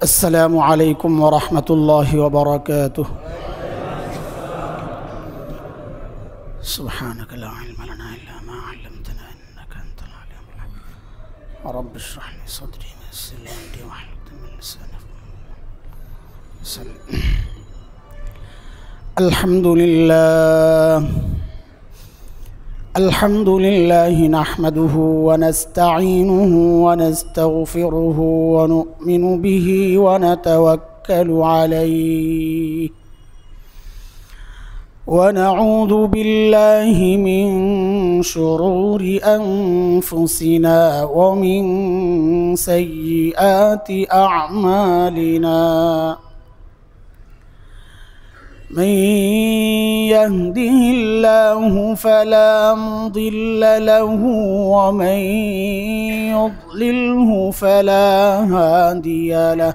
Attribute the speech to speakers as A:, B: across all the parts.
A: السلام عليكم ورحمة الله وبركاته. سبحانك لا علم لنا إلا ما علمتنا إنك أنت العليم الحكيم. رب اشرح لي صدري ويسر لي أمري واحلل من لساني يفقهوا. الحمد لله نحمده ونستعينه ونستغفره ونؤمن به ونتوكل عليه ونعوذ بالله من شرور أنفسنا ومن سيئات أعمالنا. من يهده الله فلا مضل له ومن يضلله فلا هادي له.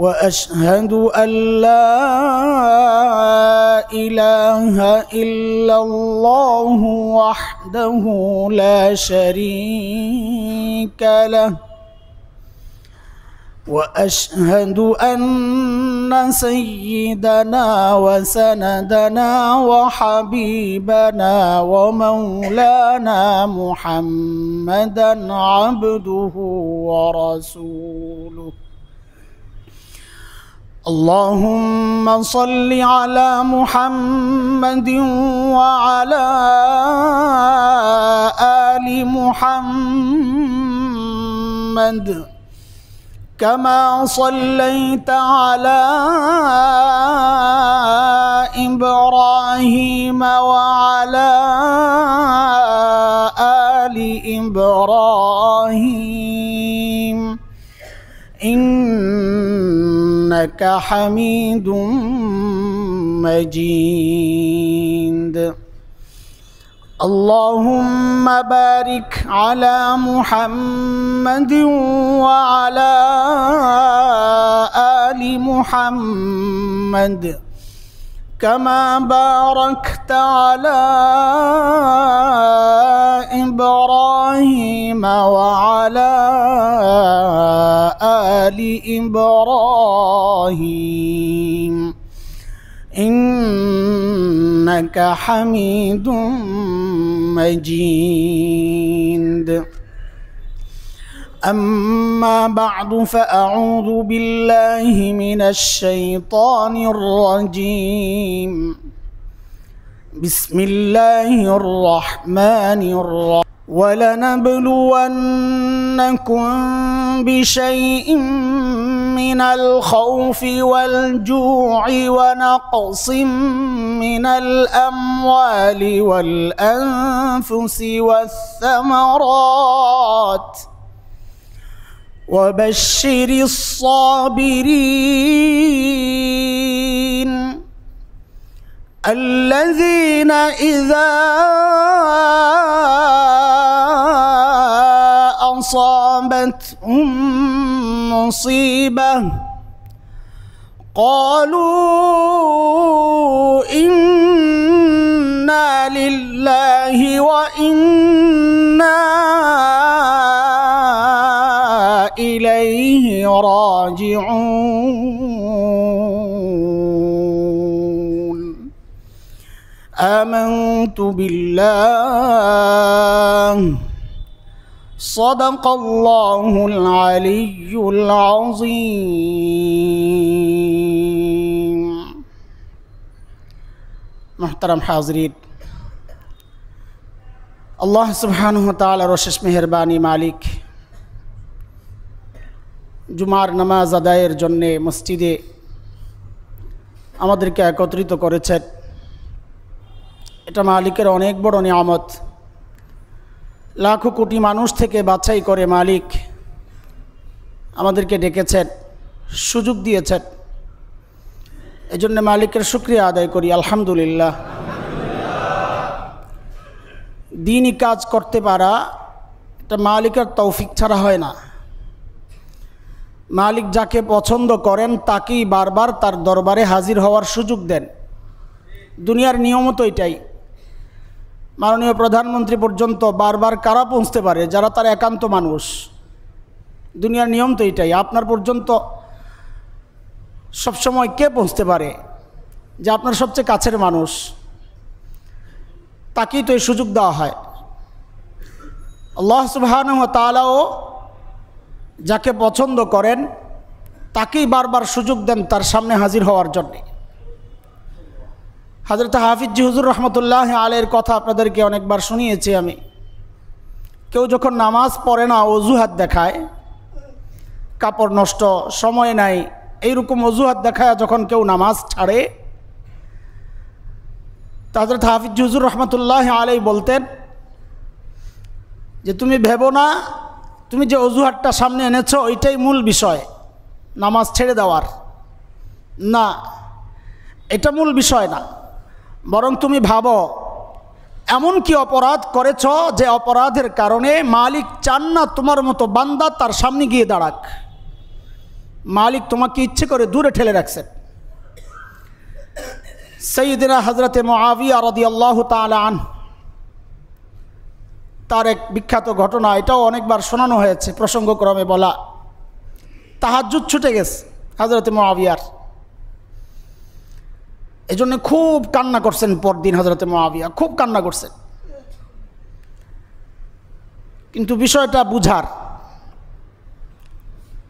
A: وأشهد أن لا إله إلا الله وحده لا شريك له. وأشهد أن سيدنا وسندنا وحبيبنا ومولانا محمدا عبده ورسوله. اللهم صل على محمد وعلى آل محمد كما صليت على إبراهيم وعلى آل إبراهيم إنك حميد مجيد. اللهم بارك على محمد وعلى آل محمد كما باركت على إبراهيم وعلى آل إبراهيم إنك حميد مجيد. أما بعد فأعوذ بالله من الشيطان الرجيم. بسم الله الرحمن الرحيم. ولنبلونكم بشيء من الخوف والجوع ونقص من الأموال والأنفس والثمرات وبشر الصابرين الذين إذا أصابتهم مصيبة قالوا إنا لله وإنا إليه راجعون. آمنت بالله صدق الله العلي العظيم. محترم حاضرین، আল্লাহ সুবহানাহু ওয়া তাআলার অশেষ মেহেরবানি মালিক জুমার নামাজ আদায়ের জন্য মসজিদে আমাদেরকে একত্রিত করেছেন। এটা মালিকের অনেক বড় নিয়ামত। লাখো কোটি মানুষ থেকে বাছাই করে মালিক আমাদেরকে ডেকেছেন, সুযোগ দিয়েছেন। এজন্য মালিকের শুকরিয়া আদায় করি, আলহামদুলিল্লাহ। দ্বীনি কাজ করতে পারা এটা মালিকের তৌফিক ছাড়া হয় না। মালিক যাকে পছন্দ করেন তাকেই বারবার তার দরবারে হাজির হওয়ার সুযোগ দেন। দুনিয়ার নিয়ম তো এটাই। মাননীয় প্রধানমন্ত্রী পর্যন্ত বারবার কারা পৌঁছতে পারে? যারা তার একান্ত মানুষ। দুনিয়ার নিয়ম তো এটাই, আপনার পর্যন্ত সবসময় কে পৌঁছতে পারে? যে আপনার সবচেয়ে কাছের মানুষ, তাকেই তো এই সুযোগ দেওয়া হয়। আল্লাহ সুবহানাহু ওয়া তাআলাও যাকে পছন্দ করেন তাকেই বারবার সুযোগ দেন তার সামনে হাজির হওয়ার জন্যে। হযরত হাফিজ জি হুজুর রহমতুল্লাহ আলাইহির কথা আপনাদেরকে অনেকবার শুনিয়েছি আমি। কেউ যখন নামাজ পড়ে না, অজুহাত দেখায়, কাপড় নষ্ট, সময় নাই, এইরকম অজুহাত দেখায় যখন কেউ নামাজ ছাড়ে, তা হযরত হাফিজ জি হুজুর রহমতুল্লাহ আলাইহি বলতেন যে তুমি ভেবো না তুমি যে অজুহাতটা সামনে এনেছো ওইটাই মূল বিষয় নামাজ ছেড়ে দেওয়ার, না, এটা মূল বিষয় না। বরং তুমি ভাবো এমন কি অপরাধ করেছ যে অপরাধের কারণে মালিক চান না তোমার মতো বান্দা তার সামনে গিয়ে দাঁড়াক। মালিক তোমাকে ইচ্ছে করে দূরে ঠেলে রাখছেন। সাইয়্যিদিনা হযরতে মুআবিয়া রাদিয়াল্লাহু তাআলা আনহু, তার এক বিখ্যাত ঘটনা, এটাও অনেকবার শোনানো হয়েছে, প্রসঙ্গক্রমে বলা। তাহাজ্জুদ ছুটে গেছে হযরতে মুআবিয়ার, এজন্য খুব কান্না করছেন। পরদিন হযরতে মুআবিয়া খুব কান্না করছেন। কিন্তু বিষয়টা বুঝার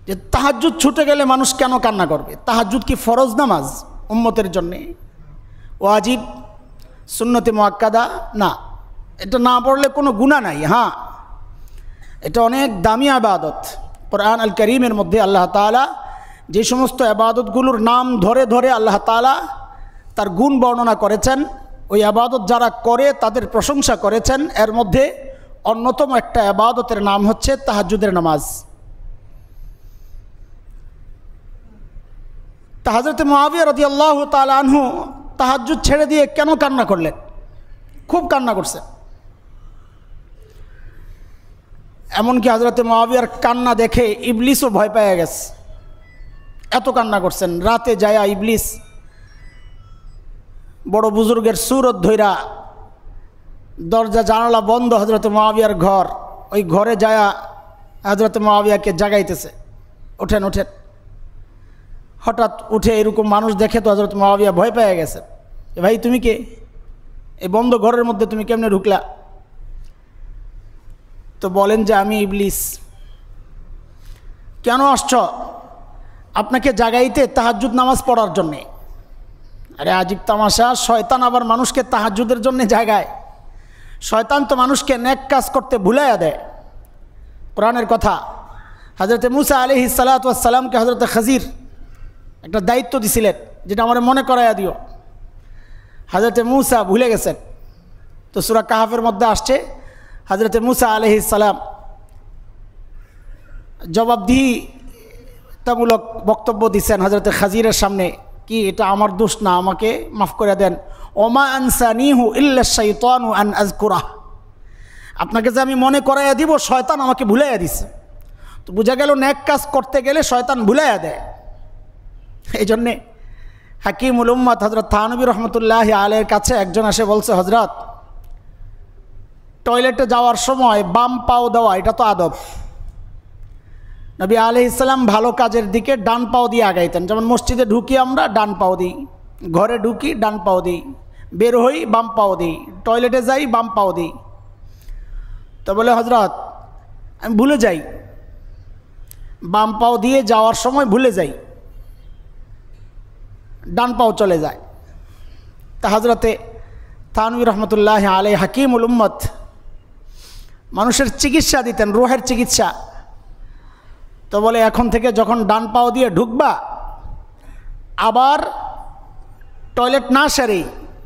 A: যে তাহাজ্জুদ ছুটে গেলে মানুষ কেন কান্না করবে? তাহাজ্জুদ কি ফরজ নামাজ উম্মতের জন্যে? ওয়াজিব, সুন্নতে মুআক্কাদা না, এটা না পড়লে কোনো গুনাহ নাই। হ্যাঁ, এটা অনেক দামি ইবাদত। কোরআন আল কারীমের মধ্যে আল্লাহ তাআলা যে সমস্ত ইবাদতগুলোর নাম ধরে ধরে আল্লাহ তাআলা তার গুণ বর্ণনা করেছেন, ওই ইবাদত যারা করে তাদের প্রশংসা করেছেন। এর মধ্যে অন্যতম একটা ইবাদতের নাম হচ্ছে তাহাজ্জুদের নামাজ। তা হযরত মুআবিয়া রাদিয়াল্লাহু তাআলা আনহু তাহাজ্জুদ ছেড়ে দিয়ে কেন কান্না করলেন? খুব কান্না করছেন। এমনকি হযরত মুআবিয়ার কান্না দেখে ইবলিসও ভয় পেয়ে গেছে, এত কান্না করছেন। রাতে যায়া ইবলিস বড় বুজুর্গের সুরত ধইরা, দরজা জানালা বন্ধ হযরত মুআবিয়ার ঘর, ওই ঘরে যায়া হযরত মুআবিয়াকে জাগাইতেছে, ওঠেন ওঠেন। হঠাৎ উঠে এরকম মানুষ দেখে তো হযরত মুআবিয়া ভয় পেয়ে গেছে। ভাই তুমি কে? এই বন্ধ ঘরের মধ্যে তুমি কেমনে ঢুকলা? তো বলেন যে আমি ইবলিস। কেন আসছ? আপনাকে জাগাইতে তাহাজ্জুদ নামাজ পড়ার জন্যে। আরে আজীব তামাশা, শয়তান আবার মানুষকে তাহাজ্জুদের জন্য জাগায়। শয়তান তো মানুষকে নেক কাজ করতে ভুলাইয়া দেয়। কোরআনের কথা, হযরত মুসা আলাইহিস সালাতু ওয়াস সালামকে হযরত খাজির একটা দায়িত্ব দিছিলেন, যেটা আমার মনে করাইয়া দিও। হযরত মুসা ভুলে গেছেন। তো সূরা কাহফের মধ্যে আসছে হযরত মুসা আলাইহিস সালাম জবাবদিহিতামূলক বক্তব্য দিচ্ছেন হযরত খাজিরের সামনে, কি এটা আমার দোষ না, আমাকে মাফ করে দেন। ওমা আনসানিহু ইল্লা শাইতানু আন আযকুরাহ, আপনাকে যে আমি মনে করাইয়া দিব, শয়তান আমাকে ভুলাইয়া দিছে। তো বোঝা গেল নেক কাজ করতে গেলে শয়তান ভুলাইয়া দেয়। এই জন্যে হাকিমুল উম্মাত হযরত থানবী রহমতুল্লাহ আলাইহির কাছে একজন এসে বলছে, হযরত টয়লেটে যাওয়ার সময় বাম পাও দেওয়া এটা তো আদব। নবী আলাইহিস সালাম ভালো কাজের দিকে ডান পাও দিয়ে আগাইতেন। যেমন মসজিদে ঢুকি আমরা ডান পাও দিই, ঘরে ঢুকি ডান পাও দিই, বের হই বাম পাও দিই, টয়লেটে যাই বাম পাও দিই। তো বলে হযরত আমি ভুলে যাই, বাম পাও দিয়ে যাওয়ার সময় ভুলে যাই, ডান পাও চলে যায়। তা হযরতে থানবী রহমতুল্লাহ আলাইহি হাকিমুল উম্মত মানুষের চিকিৎসা দিতেন, রূহের চিকিৎসা। তো বলে এখন থেকে যখন ডান পাও দিয়ে ঢুকবা, আবার টয়লেট না সেরেই,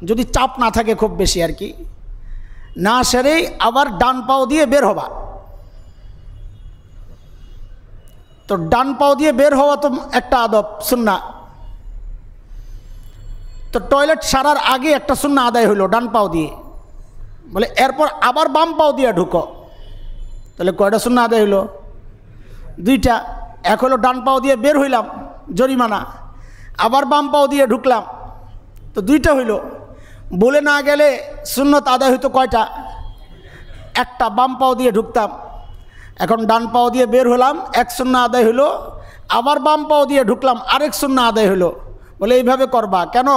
A: যদি চাপ না থাকে খুব বেশি আর কি, না সেরেই আবার ডান পাও দিয়ে বের হবা। তো ডান পাও দিয়ে বের হওয়া তো একটা আদব, সুন্নাহ। তো টয়লেট সারার আগে একটা সুন্নাহ আদায় হইল ডান পাও দিয়ে। বলে এরপর আবার বাম পাও দিয়ে ঢুকো। তাহলে কয়টা সুন্নাহ আদায় হইল? দুইটা। এক হলো ডান পাও দিয়ে বের হইলাম, জরিমানা, আবার বাম পাও দিয়ে ঢুকলাম, তো দুইটা হইল। বলে না গেলে সুন্নত আদায় হইতো কয়টা? একটা। বাম পাও দিয়ে ঢুকতাম, এখন ডান পাও দিয়ে বের হলাম, এক সুন্নাহ আদায় হলো, আবার বাম পাও দিয়ে ঢুকলাম, আরেক সুন্নাহ আদায় হলো। বলে এইভাবে করবা কেন?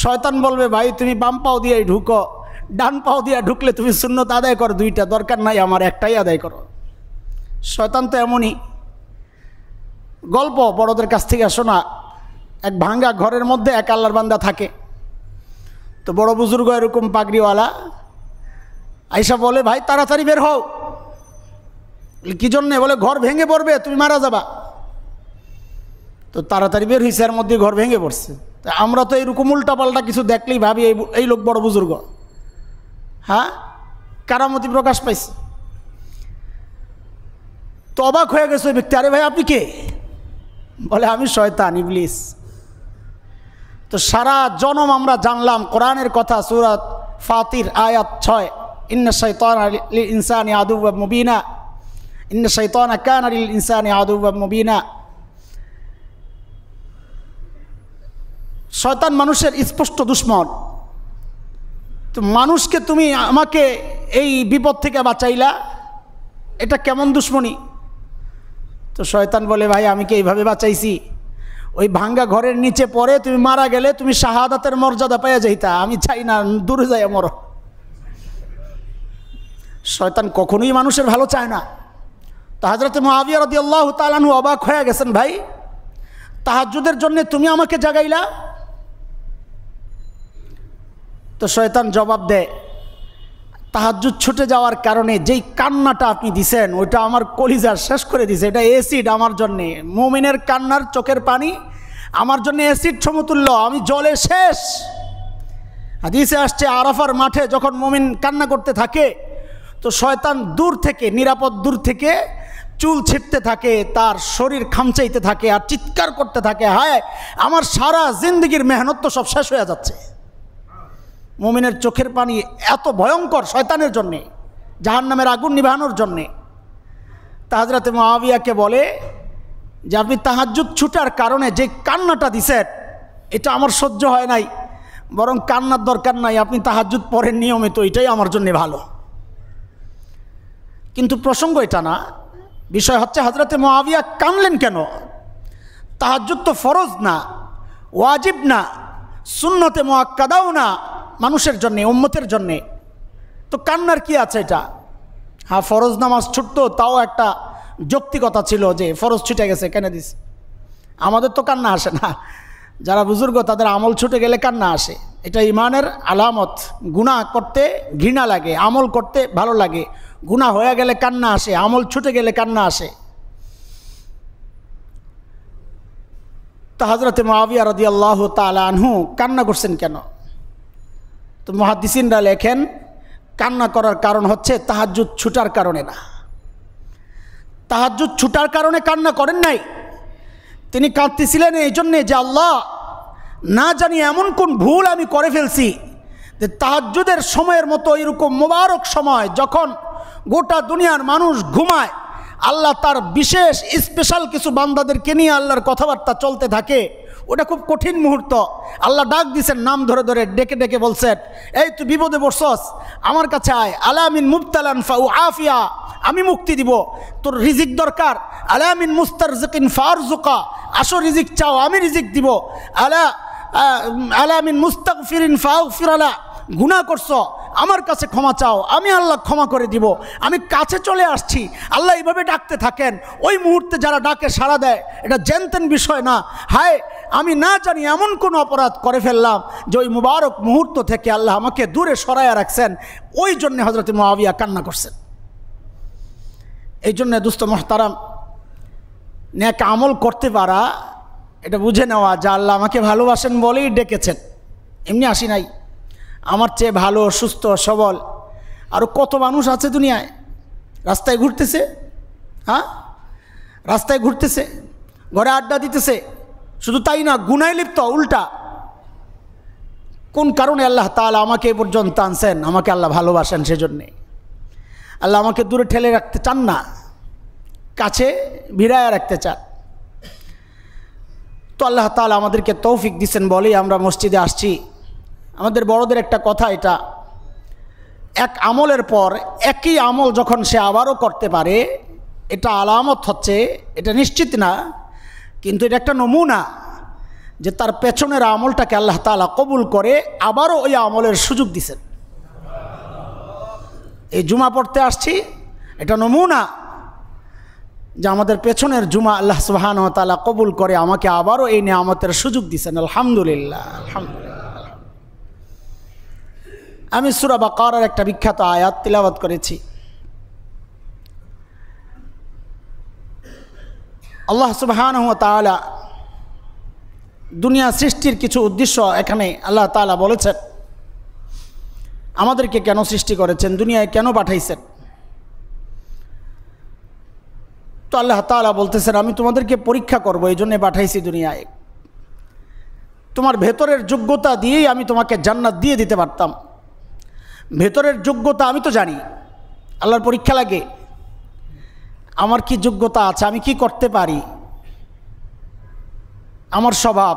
A: শয়তান বলবে ভাই তুমি বাম পাও দিয়ে ঢুকো, ডান পাও দিয়ে ঢুকলে তুমি সুন্নত আদায় করো দুইটা, দরকার নাই আমার একটাই আদায় করো। শয়তান তো এমনই। গল্প বড়দের কাছ থেকে শোনা, এক ভাঙ্গা ঘরের মধ্যে এক আল্লাহর বান্দা থাকে। তো বড় বুজুর্গ এরকম পাগড়িওয়ালা আইসা বলে ভাই তাড়াতাড়ি বের হও। কি জন্যে? বলে ঘর ভেঙে পড়বে, তুমি মারা যাবা। তো তাড়াতাড়ি বের হয়েছে, এর মধ্যে ঘর ভেঙে পড়ছে। তা আমরা তো এইরকম উল্টাপাল্টা কিছু দেখলেই ভাবি এই লোক বড় বুজুর্গ, হ্যাঁ কারামতি প্রকাশ পাইছে। তো অবাক হয়ে গেছে ওই ব্যক্তি, আরে ভাই আপনি কে? বলে আমি শয়তান, ইবলিস। তো সারা জনম আমরা জানলাম কোরআনের কথা, সূরা ফাতির আয়াত 6, ইন্না শাইতানা লিল ইনসানি আদুওয়াম মুবিনা, ইন্না শাইতানা কানা লিল ইনসানি আদুওয়াম মুবিনা। শয়তান মানুষের স্পষ্ট দুশমন। তো মানুষকে তুমি আমাকে এই বিপদ থেকে বাঁচাইলা, এটা কেমন দুশ্মনী? তো শয়তান বলে ভাই আমি কি এইভাবে বাঁচাইছি? ওই ভাঙ্গা ঘরের নিচে পড়ে তুমি মারা গেলে তুমি শাহাদাতের মর্যাদা পাইয়া যাইতা, আমি চাই না, দূরে যাই মরো। শয়তান কখনোই মানুষের ভালো চায় না। তো হযরত মুআবিয়া রাদিয়াল্লাহু তাআলা আনহু অবাক হয়ে গেছেন, ভাই তাহাজ্জুদের জন্য তুমি আমাকে জাগাইলা? তো শয়তান জবাব দেয়, তাহাজ্জুদ ছুটে যাওয়ার কারণে যেই কান্নাটা আপনি দিছেন ওইটা আমার কলিজা শেষ করে দিছে, এটা অ্যাসিড আমার জন্যে। মুমিনের কান্নার চোখের পানি আমার জন্য অ্যাসিড সমতুল্য, আমি জলে শেষ। হাদিসে আসছে আরাফার মাঠে যখন মুমিন কান্না করতে থাকে তো শয়তান দূর থেকে, নিরাপদ দূর থেকে চুল ছিঁড়তে থাকে, তার শরীর খামচাইতে থাকে আর চিৎকার করতে থাকে, হায় আমার সারা জিন্দগির মেহনত তো সব শেষ হয়ে যাচ্ছে। মুমিনের চোখের পানি এত ভয়ঙ্কর শয়তানের জন্যে, জাহান্নামের আগুন নিভানোর জন্যে। তা হযরত মুআবিয়াকে বলে যে আপনি তাহাজ্জুদ ছুটার কারণে যে কান্নাটা দিছেন এটা আমার সহ্য হয় নাই, বরং কান্নার দরকার নাই, আপনি তাহাজ্জুদ পড়েন নিয়মিত, এটাই আমার জন্য ভালো। কিন্তু প্রসঙ্গ এটা না, বিষয় হচ্ছে হযরত মুআবিয়া কানলেন কেন? তাহাজ্জুদ তো ফরজ না, ওয়াজিব না, সুন্নতে মুআক্কাদাও না মানুষের জন্যে, উম্মতের জন্যে, তো কান্নার কি আছে এটা? হ্যাঁ ফরজ নামাজ ছুটতো, তাও একটা যৌক্তিকতা ছিল যে ফরজ ছুটে গেছে কেন দিস। আমাদের তো কান্না আসে না, যারা বুজুর্গ তাদের আমল ছুটে গেলে কান্না আসে, এটা ইমানের আলামত। গুনাহ করতে ঘৃণা লাগে, আমল করতে ভালো লাগে। গুনাহ হয়ে গেলে কান্না আসে, আমল ছুটে গেলে কান্না আসে। তো হযরত মুআবিয়া রাদিয়াল্লাহু তাআলা আনহু কান্না করছেন কেন? তো মুহাদ্দিসিনরা লেখেন কান্না করার কারণ হচ্ছে তাহাজ্জুদ ছুটার কারণে না। তাহাজ্জুদ ছুটার কারণে কান্না করেন নাই, তিনি কাঁদতেছিলেন এই জন্যে যে আল্লাহ না জানি এমন কোন ভুল আমি করে ফেলছি যে তাহাজ্জুদের সময়ের মতো এরকম মোবারক সময় যখন গোটা দুনিয়ার মানুষ ঘুমায়, আল্লাহ তার বিশেষ স্পেশাল কিছু বান্দাদেরকে নিয়ে আল্লাহর কথাবার্তা চলতে থাকে, ওটা খুব কঠিন মুহূর্ত। আল্লাহ ডাক দিছেন, নাম ধরে ধরে ডেকে ডেকে বলছেন, এই তুই বিপদে পড়ছস, আমার কাছে আয়, আলামিন মুবতালান ফাউআফিয়া, আমি মুক্তি দিব। তোর রিজিক দরকার, আলামিন মুস্তারজিকিন ফারজুকা, আসো রিজিক চাও, আমি রিজিক দিব। আলামিন মুস্তাগফিরিন ফাগফিরালা, গুনাহ করছো, আমার কাছে ক্ষমা চাও, আমি আল্লাহ ক্ষমা করে দিব। আমি কাছে চলে আসছি। আল্লাহ এইভাবে ডাকতে থাকেন। ওই মুহূর্তে যারা ডাকে সাড়া দেয়, এটা জেনতেন বিষয় না। হায় আমি না জানি এমন কোনো অপরাধ করে ফেললাম যে ওই মুবারক মুহূর্ত থেকে আল্লাহ আমাকে দূরে সরাইয়া রাখছেন। ওই জন্যে হযরত মুআবিয়া কান্না করছেন। এই জন্যে দোস্ত মুহতারাম, নেক আমল করতে পারা, এটা বুঝে নেওয়া যে আল্লাহ আমাকে ভালোবাসেন বলেই ডেকেছেন, এমনি আসি নাই। আমার চেয়ে ভালো, সুস্থ, সবল আরও কত মানুষ আছে দুনিয়ায়, রাস্তায় ঘুরতেছে, হ্যাঁ রাস্তায় ঘুরতেছে, ঘরে আড্ডা দিতেছে। শুধু তাই না, গুনায় লিপ্ত, উল্টা। কোন কারণে আল্লাহ তাআলা আমাকে এ পর্যন্ত আনছেন? আমাকে আল্লাহ ভালোবাসেন, সেজন্যে। আল্লাহ আমাকে দূরে ঠেলে রাখতে চান না, কাছে ভিড়ায় রাখতে চান। তো আল্লাহ তাআলা আমাদেরকে তৌফিক দিচ্ছেন বলেই আমরা মসজিদে আসছি। আমাদের বড়দের একটা কথা, এটা এক আমলের পর একই আমল যখন সে আবারও করতে পারে এটা আলামত হচ্ছে, এটা নিশ্চিত না, কিন্তু এটা একটা নমুনা যে তার পেছনের আমলটাকে আল্লাহ তাআলা কবুল করে আবারও ওই আমলের সুযোগ দিছেন। এই জুমা পড়তে আসছি, এটা নমুনা যে আমাদের পেছনের জুমা আল্লাহ সুবহানাহু ওয়া তাআলা কবুল করে আমাকে আবারও এই নিয়ামতের সুযোগ দিছেন। আলহামদুলিল্লাহ, আলহামদুলিল্লাহ। আমি সূরা বাকারার একটা বিখ্যাত আয়াত তিলাওয়াত করেছি। আল্লাহ সুবহানাহু ওয়া তাআলা দুনিয়া সৃষ্টির কিছু উদ্দেশ্য এখানে আল্লাহ তাআলা বলেছেন, আমাদেরকে কেন সৃষ্টি করেছেন, দুনিয়ায় কেন পাঠাইছেন। তো আল্লাহ তাআলা বলতেছেন, আমি তোমাদেরকে পরীক্ষা করব, এই জন্যে পাঠাইছি দুনিয়ায়। তোমার ভেতরের যোগ্যতা দিয়েই আমি তোমাকে জান্নাত দিয়ে দিতে পারতাম। ভেতরের যোগ্যতা আমি তো জানি, আল্লাহর পরীক্ষা লাগে আমার কি যোগ্যতা আছে, আমি কি করতে পারি, আমার স্বভাব,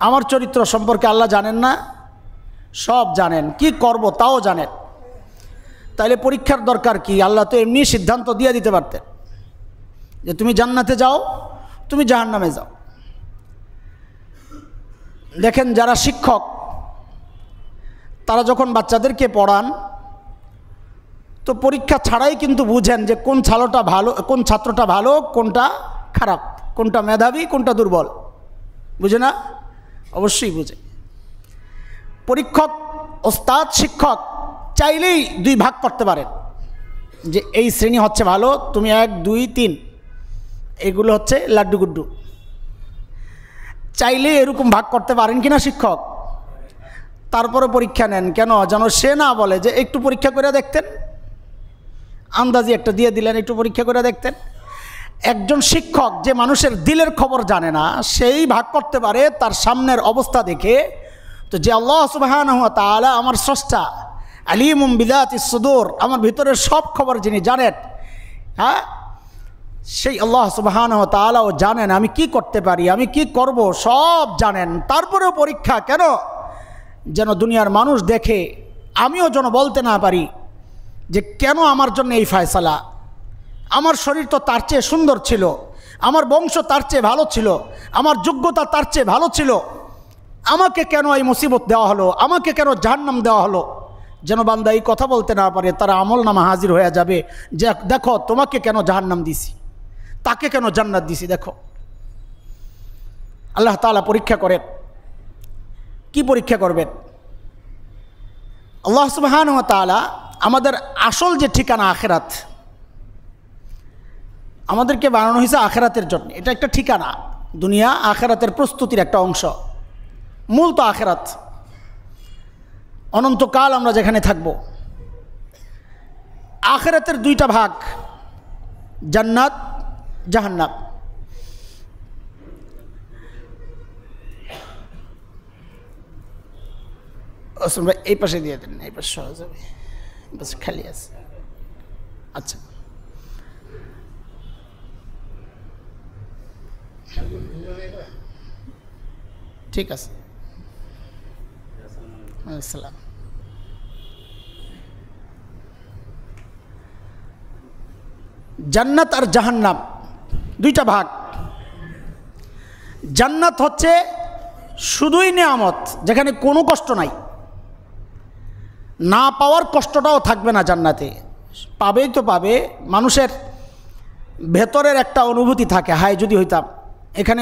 A: আমার চরিত্র সম্পর্কে আল্লাহ জানেন না? সব জানেন, কি করব তাও জানেন। তাইলে পরীক্ষার দরকার কি? আল্লাহ তো এমনি সিদ্ধান্ত দিয়ে দিতে পারতেন যে তুমি জান্নাতে যাও, তুমি জাহান্নামে যাও। দেখেন, যারা শিক্ষক তারা যখন বাচ্চাদেরকে পড়ান তো পরীক্ষা ছাড়াই কিন্তু বুঝেন যে কোন ছাত্রটা ভালো, কোনটা খারাপ, কোনটা মেধাবী, কোনটা দুর্বল। বুঝে না? অবশ্যই বুঝে। পরীক্ষক, ওস্তাদ, শিক্ষক চাইলেই দুই ভাগ করতে পারেন যে এই শ্রেণী হচ্ছে ভালো, তুমি 1, 2, 3, এগুলো হচ্ছে লাড্ডু গুড্ডু। চাইলে এরকম ভাগ করতে পারেন কিনা শিক্ষক? তারপরে পরীক্ষা নেন কেন? যেন সে না বলে যে একটু পরীক্ষা করে দেখতেন, আন্দাজি একটা দিয়ে দিলেন, একটু পরীক্ষা করে দেখতেন। একজন শিক্ষক যে মানুষের দিলের খবর জানে না, সেই ভাগ করতে পারে তার সামনের অবস্থা দেখে তো যে আল্লাহ সুবহানাহু ওয়া তাআলা আমার স্রষ্টা, আলিমুম বিযাতিস সুদূর, আমার ভিতরের সব খবর যিনি জানেন, হ্যাঁ, সেই আল্লাহ সুবহানাহু ওয়া তাআলাও জানেন আমি কি করতে পারি, আমি কি করব, সব জানেন। তারপরেও পরীক্ষা কেন? যেন দুনিয়ার মানুষ দেখে, আমিও যেন বলতে না পারি যে কেন আমার জন্য এই ফয়সালা, আমার শরীর তো তার চেয়ে সুন্দর ছিল, আমার বংশ তার চেয়ে ভালো ছিল, আমার যোগ্যতা তার চেয়ে ভালো ছিল, আমাকে কেন এই মুসিবত দেওয়া হলো, আমাকে কেন জাহান্নাম দেওয়া হলো। যেন বান্দা এই কথা বলতে না পারে, তার আমল নামা হাজির হয়ে যাবে যে দেখো তোমাকে কেন জাহান্নাম দিছি, তাকে কেন জান্নাত দিছি। দেখো আল্লাহ তাআলা পরীক্ষা করেন। কি পরীক্ষা করবেন? আল্লাহ সুবহানাহু ওয়া তাআলা আমাদের আসল যে ঠিকানা আখিরাত, আমাদেরকে বানানো হয়েছে আখিরাতের জন্য। এটা একটা ঠিকানা, দুনিয়া আখিরাতের প্রস্তুতির একটা অংশ। মূল তো আখিরাত, অনন্তকাল আমরা যেখানে থাকব। আখিরাতের দুইটা ভাগ, জান্নাত, জাহান্নাম। এই পাশে দিয়ে দেন, এই পাশে সহজ হবে, এই পাশে খালি আছে। আচ্ছা, ঠিক আছে। আসসালাম। জান্নাত আর জাহান্নাম দুইটা ভাগ। জান্নাত হচ্ছে শুধুই নেয়ামত, যেখানে কোনো কষ্ট নাই, না পাওয়ার কষ্টটাও থাকবে না জান্নাতে। পাবেই তো পাবে। মানুষের ভেতরের একটা অনুভূতি থাকে, হায় যদি হইতাম। এখানে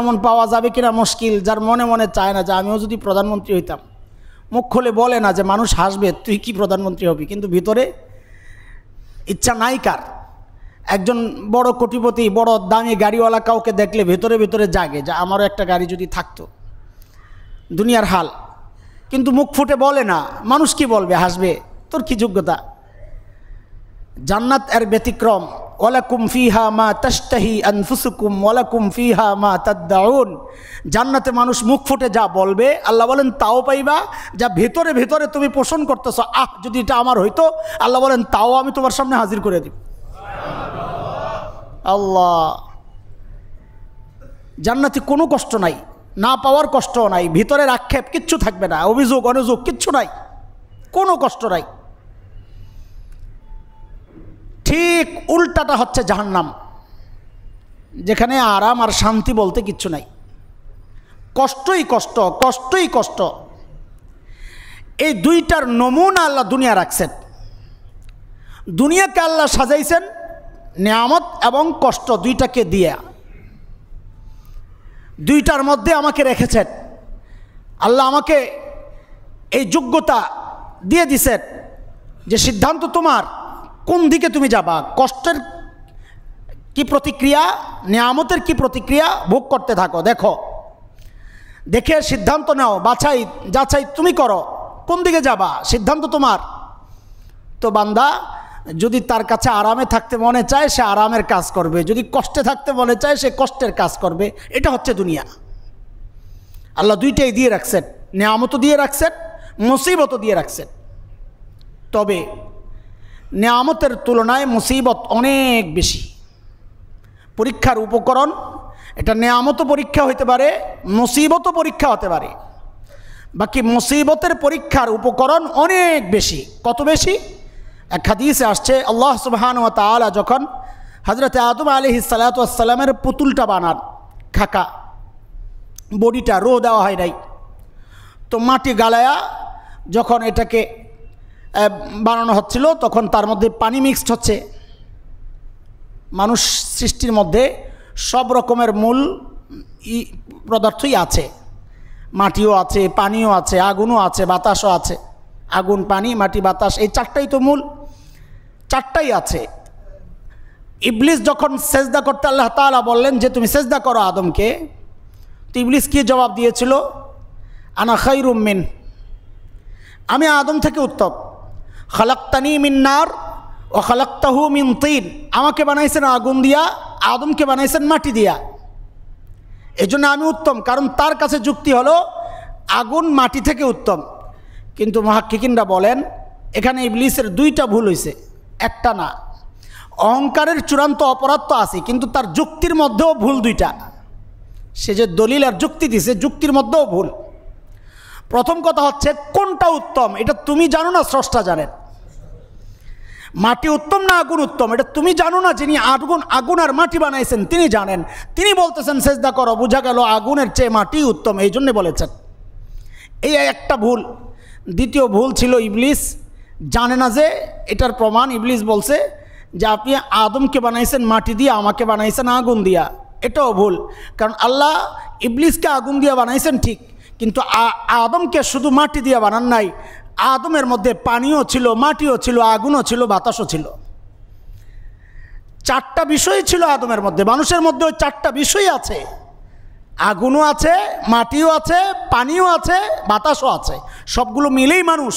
A: এমন পাওয়া যাবে কিনা মুশকিল, যার মনে মনে চায় না যে আমিও যদি প্রধানমন্ত্রী হইতাম। মুখ খুলে বলে না যে মানুষ হাসবে, তুই কি প্রধানমন্ত্রী হবি, কিন্তু ভিতরে ইচ্ছা নাই কার। একজন বড় কোটিপতি, বড় দামি গাড়িওয়ালা কাউকে দেখলে ভেতরে ভেতরে জাগে যে আমারও একটা গাড়ি যদি থাকতো। দুনিয়ার হাল, কিন্তু মুখ ফুটে বলে না। মানুষ কি বলবে? হাসবে। তোর কি যোগ্যতা? জান্নাত এর ব্যতিক্রম। ওয়ালাকুম ফিহা মা তাশতাহি আনফুসুকুম ওয়ালাকুম ফিহা মা তাদদাউন। জান্নাতে মানুষ মুখ ফুটে যা বলবে, আল্লাহ বলেন তাও পাইবা। যা ভেতরে ভেতরে তুমি পোষণ করতেছো, যদি এটা আমার হইতো, আল্লাহ বলেন তাও আমি তোমার সামনে হাজির করে দিব। আল্লাহ, জান্নাতে কোনো কষ্ট নাই, না পাওয়ার কষ্টও নাই, ভিতরের আক্ষেপ কিচ্ছু থাকবে না, অভিযোগ অনুযোগ কিচ্ছু নাই, কোনো কষ্ট নাই। ঠিক উল্টাটা হচ্ছে জাহান্নাম, যেখানে আরাম আর শান্তি বলতে কিচ্ছু নাই, কষ্টই কষ্ট, কষ্টই কষ্ট। এই দুইটার নমুনা আল্লাহ দুনিয়া রাখছেন। দুনিয়াকে আল্লাহ সাজাইছেন নিয়ামত এবং কষ্ট দুইটাকে দিয়া, দুইটার মধ্যে আমাকে রেখেছেন। আল্লাহ আমাকে এই যোগ্যতা দিয়ে দিছেন যে সিদ্ধান্ত তোমার, কোন দিকে তুমি যাবা, কষ্টের কি প্রতিক্রিয়া, নিয়ামতের কি প্রতিক্রিয়া ভোগ করতে থাকো, দেখো, দেখে সিদ্ধান্ত নাও, বাছাই যাচাই তুমি করো, কোন দিকে যাবা, সিদ্ধান্ত তোমার। তো বান্দা যদি তার কাছে আরামে থাকতে মনে চায় সে আরামের কাজ করবে, যদি কষ্টে থাকতে মনে চায় সে কষ্টের কাজ করবে। এটা হচ্ছে দুনিয়া। আল্লাহ দুইটাই দিয়ে রাখছেন, নিয়ামতও দিয়ে রাখছেন, মুসিবতও দিয়ে রাখছেন। তবে নিয়ামতের তুলনায় মুসিবত অনেক বেশি। পরীক্ষার উপকরণ, এটা নিয়ামতও পরীক্ষা হতে পারে, মুসিবতও পরীক্ষা হতে পারে। বাকি মুসিবতের পরীক্ষার উপকরণ অনেক বেশি। কত বেশি? এক হাদিসে আসছে আল্লাহ সুবহানাহু ওয়া তাআলা যখন হযরত আদম আলাইহিস সালাতু ওয়াস সালামের পুতুলটা বানান, খাকা বডিটা রো দেওয়া হয় নাই, তো মাটি গালায়া যখন এটাকে বানানো হচ্ছিল তখন তার মধ্যে পানি মিক্সড হচ্ছে। মানুষ সৃষ্টির মধ্যে সব রকমের মূল পদার্থই আছে, মাটিও আছে, পানিও আছে, আগুনও আছে, বাতাসও আছে। আগুন, পানি, মাটি, বাতাস, এই চারটাই তো মূল, চারটাই আছে। ইবলিস যখন সেজদা করতে আল্লাহ তাআলা বললেন যে তুমি সেজদা করো আদমকে, তো ইবলিস কি জবাব দিয়েছিল? আনা খায়রুম মিন, আমি আদম থেকে উত্তম। খালাকতানি মিন নার ও খালাকতাহু মিন তিন, আমাকে বানাইছেন আগুন দিয়া, আদমকে বানাইছেন মাটি দিয়া, এজন্য আমি উত্তম। কারণ তার কাছে যুক্তি হলো আগুন মাটি থেকে উত্তম। কিন্তু মুহাক্কিকিনরা বলেন এখানে ইবলিসের দুইটা ভুল হয়েছে, একটা না। অহংকারের চূড়ান্ত অপরাধ তো আছে, কিন্তু তার যুক্তির মধ্যেও ভুল দুইটা। সে যে দলিল আর যুক্তি দিছে, যুক্তির মধ্যেও ভুল। প্রথম কথা হচ্ছে কোনটা উত্তম এটা তুমি জানো না, স্রষ্টা জানেন। মাটি উত্তম না আগুন উত্তম এটা তুমি জানো না, যিনি আগুন আর মাটি বানাইছেন তিনি জানেন। তিনি বলতেছেন সেজদা করো, বোঝা গেল আগুনের চেয়ে মাটি উত্তম, এই জন্যে বলেছেন। এই একটা ভুল। দ্বিতীয় ভুল ছিল ইবলিস জানে না যে এটার প্রমাণ। ইবলিস বলছে যে আপনি আদমকে বানাইছেন মাটি দিয়ে, আমাকে বানাইছেন আগুন দিয়া, এটাও ভুল। কারণ আল্লাহ ইবলিসকে আগুন দিয়া বানাইছেন ঠিক, কিন্তু আদমকে শুধু মাটি দিয়ে বানান নাই। আদমের মধ্যে পানিও ছিল, মাটিও ছিল, আগুনও ছিল, বাতাসও ছিল। চারটা বিষয় ছিল আদমের মধ্যে। মানুষের মধ্যে ওই চারটা বিষয় আছে, আগুনও আছে, মাটিও আছে, পানিও আছে, বাতাসও আছে, সবগুলো মিলেই মানুষ।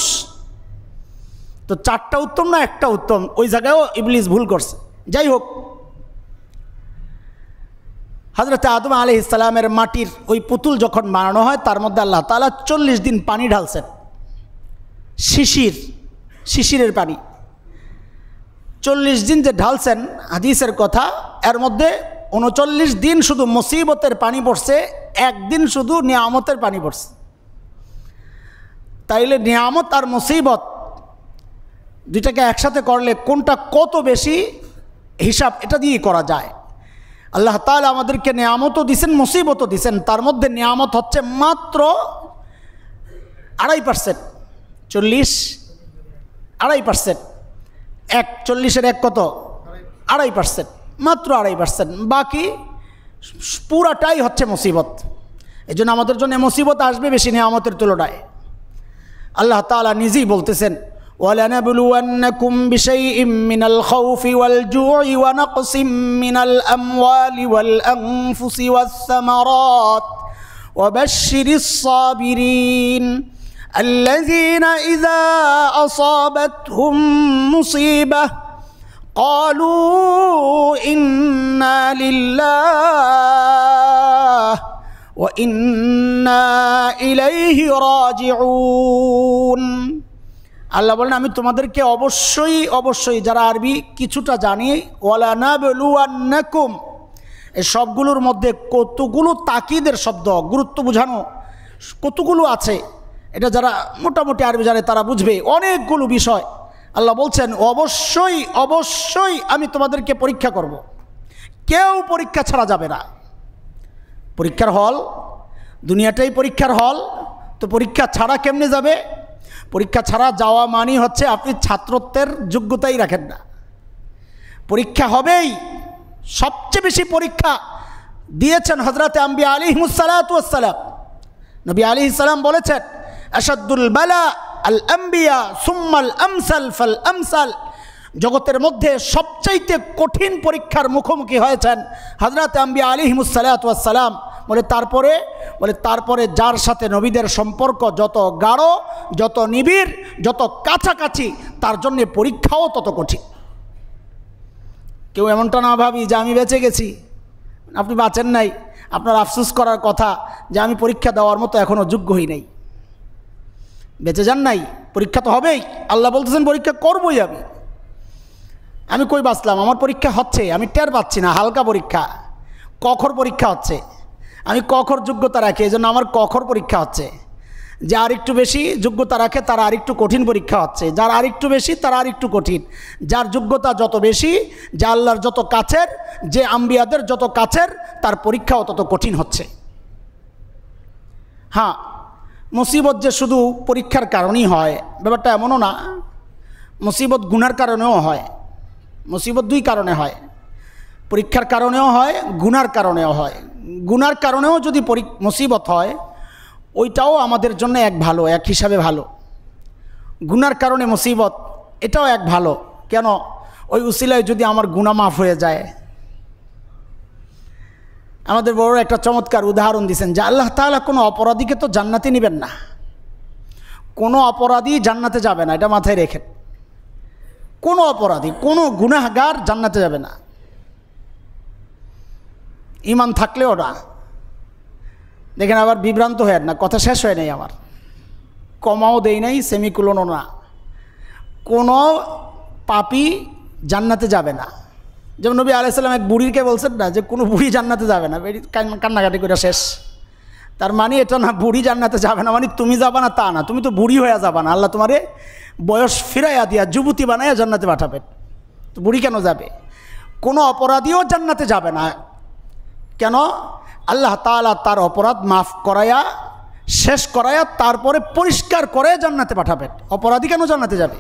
A: তো চারটা উত্তম না একটা উত্তম, ওই জায়গায়ও ইবলিস ভুল করছে। যাই হোক, হযরত আদম আলাইহিস সালামের মাটির ওই পুতুল যখন বানানো হয় তার মধ্যে আল্লাহ তাআলা 40 দিন পানি ঢালছেন, শিশিরের পানি 40 দিন যে ঢালছেন, হাদিসের কথা, এর মধ্যে 39 দিন শুধু মুসিবতের পানি পড়ছে, একদিন শুধু নিয়ামতের পানি পড়ছে। তাইলে নিয়ামত আর মুসিবত দুইটাকে একসাথে করলে কোনটা কত বেশি হিসাব এটা দিয়ে করা যায়। আল্লাহ তাআলা আমাদেরকে নিয়ামতও দিছেন, মুসিবতও দিছেন। তার মধ্যে নিয়ামত হচ্ছে মাত্র 2.5%, 40 2.5%, 40-এর এক কত? 2.5%, মাত্র 2.5%। বাকি পুরাটাই হচ্ছে মুসিবত। এই জন্য আমাদের জন্য মুসিবত আসবে বেশি নিয়ামতের তুলনায়। আল্লাহ তাআলা নিজেই বলতেছেন وَلَنَبْلُوَنَّكُمْ بِشَيْءٍ مِّنَ الْخَوْفِ وَالْجُوعِ وَنَقْصٍ مِّنَ الْأَمْوَالِ وَالْأَنفُسِ وَالثَّمَرَاتِ وَبَشِّرِ الصَّابِرِينَ الَّذِينَ إِذَا أَصَابَتْهُم مُّصِيبَةٌ قَالُوا إِنَّا لِلَّهِ وَإِنَّا إِلَيْهِ راجعون। আল্লাহ বলেন আমি তোমাদেরকে অবশ্যই যারা আরবি কিছুটা জানি, ওয়ালানাবলুয়ান্নাকুম, এই সবগুলোর মধ্যে কতগুলো তাকিদের শব্দ, গুরুত্ব বোঝানো কতগুলো আছে, এটা যারা মোটামুটি আরবি জানে তারা বুঝবে। অনেকগুলো বিষয় আল্লাহ বলছেন অবশ্যই অবশ্যই আমি তোমাদেরকে পরীক্ষা করব। কেউ পরীক্ষা ছাড়া যাবে না। পরীক্ষার হল, দুনিয়াটাই পরীক্ষার হল, তো পরীক্ষা ছাড়া কেমনে যাবে? পরীক্ষা ছাড়া যাওয়া মানেই হচ্ছে আপনি ছাত্রত্বের যোগ্যতাই রাখেন না। পরীক্ষা হবেই। সবচেয়ে বেশি পরীক্ষা দিয়েছেন হযরতে আম্বিয়া আলাইহিমুসসালাতু ওয়াসসালাম। নবী আলাইহিস সালাম বলেছেন আশাদ্দুল বালা আল আম্বিয়া সুম্মাল আমসাল ফাল আমসাল। জগতের মধ্যে সবচাইতে কঠিন পরীক্ষার মুখোমুখি হয়েছেন হযরতে আম্বিয়া আলাইহিমুসসালাতু ওয়াসসালাম। তারপরে যার সাথে নবীদের সম্পর্ক যত গাঢ়, যত নিবিড়, যত কাছাকাছি, তার জন্য পরীক্ষাও তত কঠিন। কেউ এমনটা না ভাবি যে আমি বেঁচে গেছি। আপনি বাঁচেন নাই, আপনার আফসোস করার কথা যে আমি পরীক্ষা দেওয়ার মতো এখনও যোগ্য হই নাই। বেঁচে যান নাই, পরীক্ষা তো হবেই। আল্লাহ বলতেছেন পরীক্ষা করবই আমি কই বাঁচলাম? আমার পরীক্ষা হচ্ছে, আমি টের পাচ্ছি না। হালকা পরীক্ষা, কখর পরীক্ষা হচ্ছে। আমি কখর যোগ্যতা রাখি, এই জন্য আমার কখর পরীক্ষা হচ্ছে। যে আরেকটু বেশি যোগ্যতা রাখে তার আরেকটু কঠিন পরীক্ষা হচ্ছে, যার আরেকটু বেশি তার আরেকটু কঠিন। যার যোগ্যতা যত বেশি, যে আল্লাহর যত কাছের, যে আম্বিয়াদের যত কাছের, তার পরীক্ষাও তত কঠিন হচ্ছে। হ্যাঁ, মুসিবত যে শুধু পরীক্ষার কারণেই হয় ব্যাপারটা এমনও না। মুসিবত গুনার কারণেও হয়। মুসিবত দুই কারণে হয়, পরীক্ষার কারণেও হয়, গুনার কারণেও হয়। গুনার কারণেও যদি মুসিবত হয়, ওইটাও আমাদের জন্য এক ভালো, এক হিসাবে ভালো। গুনার কারণে মুসিবত, এটাও এক ভালো। কেন? ওই উসিলায় যদি আমার গুনাহ মাফ হয়ে যায়। আমাদের বড় একটা চমৎকার উদাহরণ দিয়েছেন যে আল্লাহ তাআলা কোনো অপরাধীকে তো জান্নাতে নেবেন না। কোনো অপরাধী জান্নাতে যাবে না, এটা মাথায় রেখেন। কোনো অপরাধী, কোনো গুনাহগার জান্নাতে যাবে না, ঈমান থাকলেও না। দেখেন, আবার বিভ্রান্ত হয়েন না, কথা শেষ হয় নাই আমার। কমাও দেই নাই, সেমিকুলনও না। কোনো পাপী জান্নাতে যাবে না। যেমন নবী আলাইহিস সালাম এক বুড়িকে বলছেন না যে কোনো বুড়ি জান্নাতে যাবে না, কান্নাকাটি করে শেষ। তার মানে এটা না বুড়ি জান্নাতে যাবে না মানে তুমি যাবা না তা না, তুমি তো বুড়ি হয়ে যাবা না। আল্লাহ তোমারে বয়স ফিরাইয়া দিয়া যুবতী বানাইয়া জান্নাতে পাঠাবেন, তো বুড়ি কেন যাবে? কোনো অপরাধীও জান্নাতে যাবে না। কেন? আল্লাহ তাআলা তার অপরাধ মাফ করাইয়া, শেষ করাইয়া, তারপরে পরিষ্কার করে জান্নাতে পাঠাবেন। অপরাধী কেন জান্নাতে যাবে?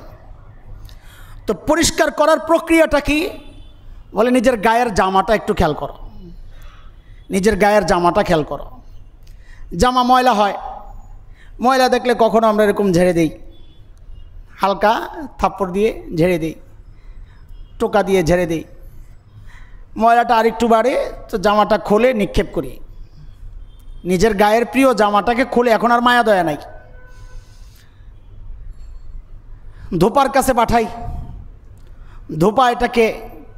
A: তো পরিষ্কার করার প্রক্রিয়াটা কি? বলে নিজের গায়ের জামাটা একটু খেয়াল করো। নিজের গায়ের জামাটা খেয়াল করো। জামা ময়লা হয়, ময়লা দেখলে কখনো আমরা এরকম ঝেড়ে দিই, হালকা থাপ্পড় দিয়ে ঝেড়ে দিই, টোকা দিয়ে ঝেড়ে দিই। ময়লাটা আরেকটু বাড়ে তো জামাটা খুলে নিক্ষেপ করি। নিজের গায়ের প্রিয় জামাটাকে খুলে এখন আর মায়া দয়া নাই, ধোপার কাছে পাঠাই। ধোপা এটাকে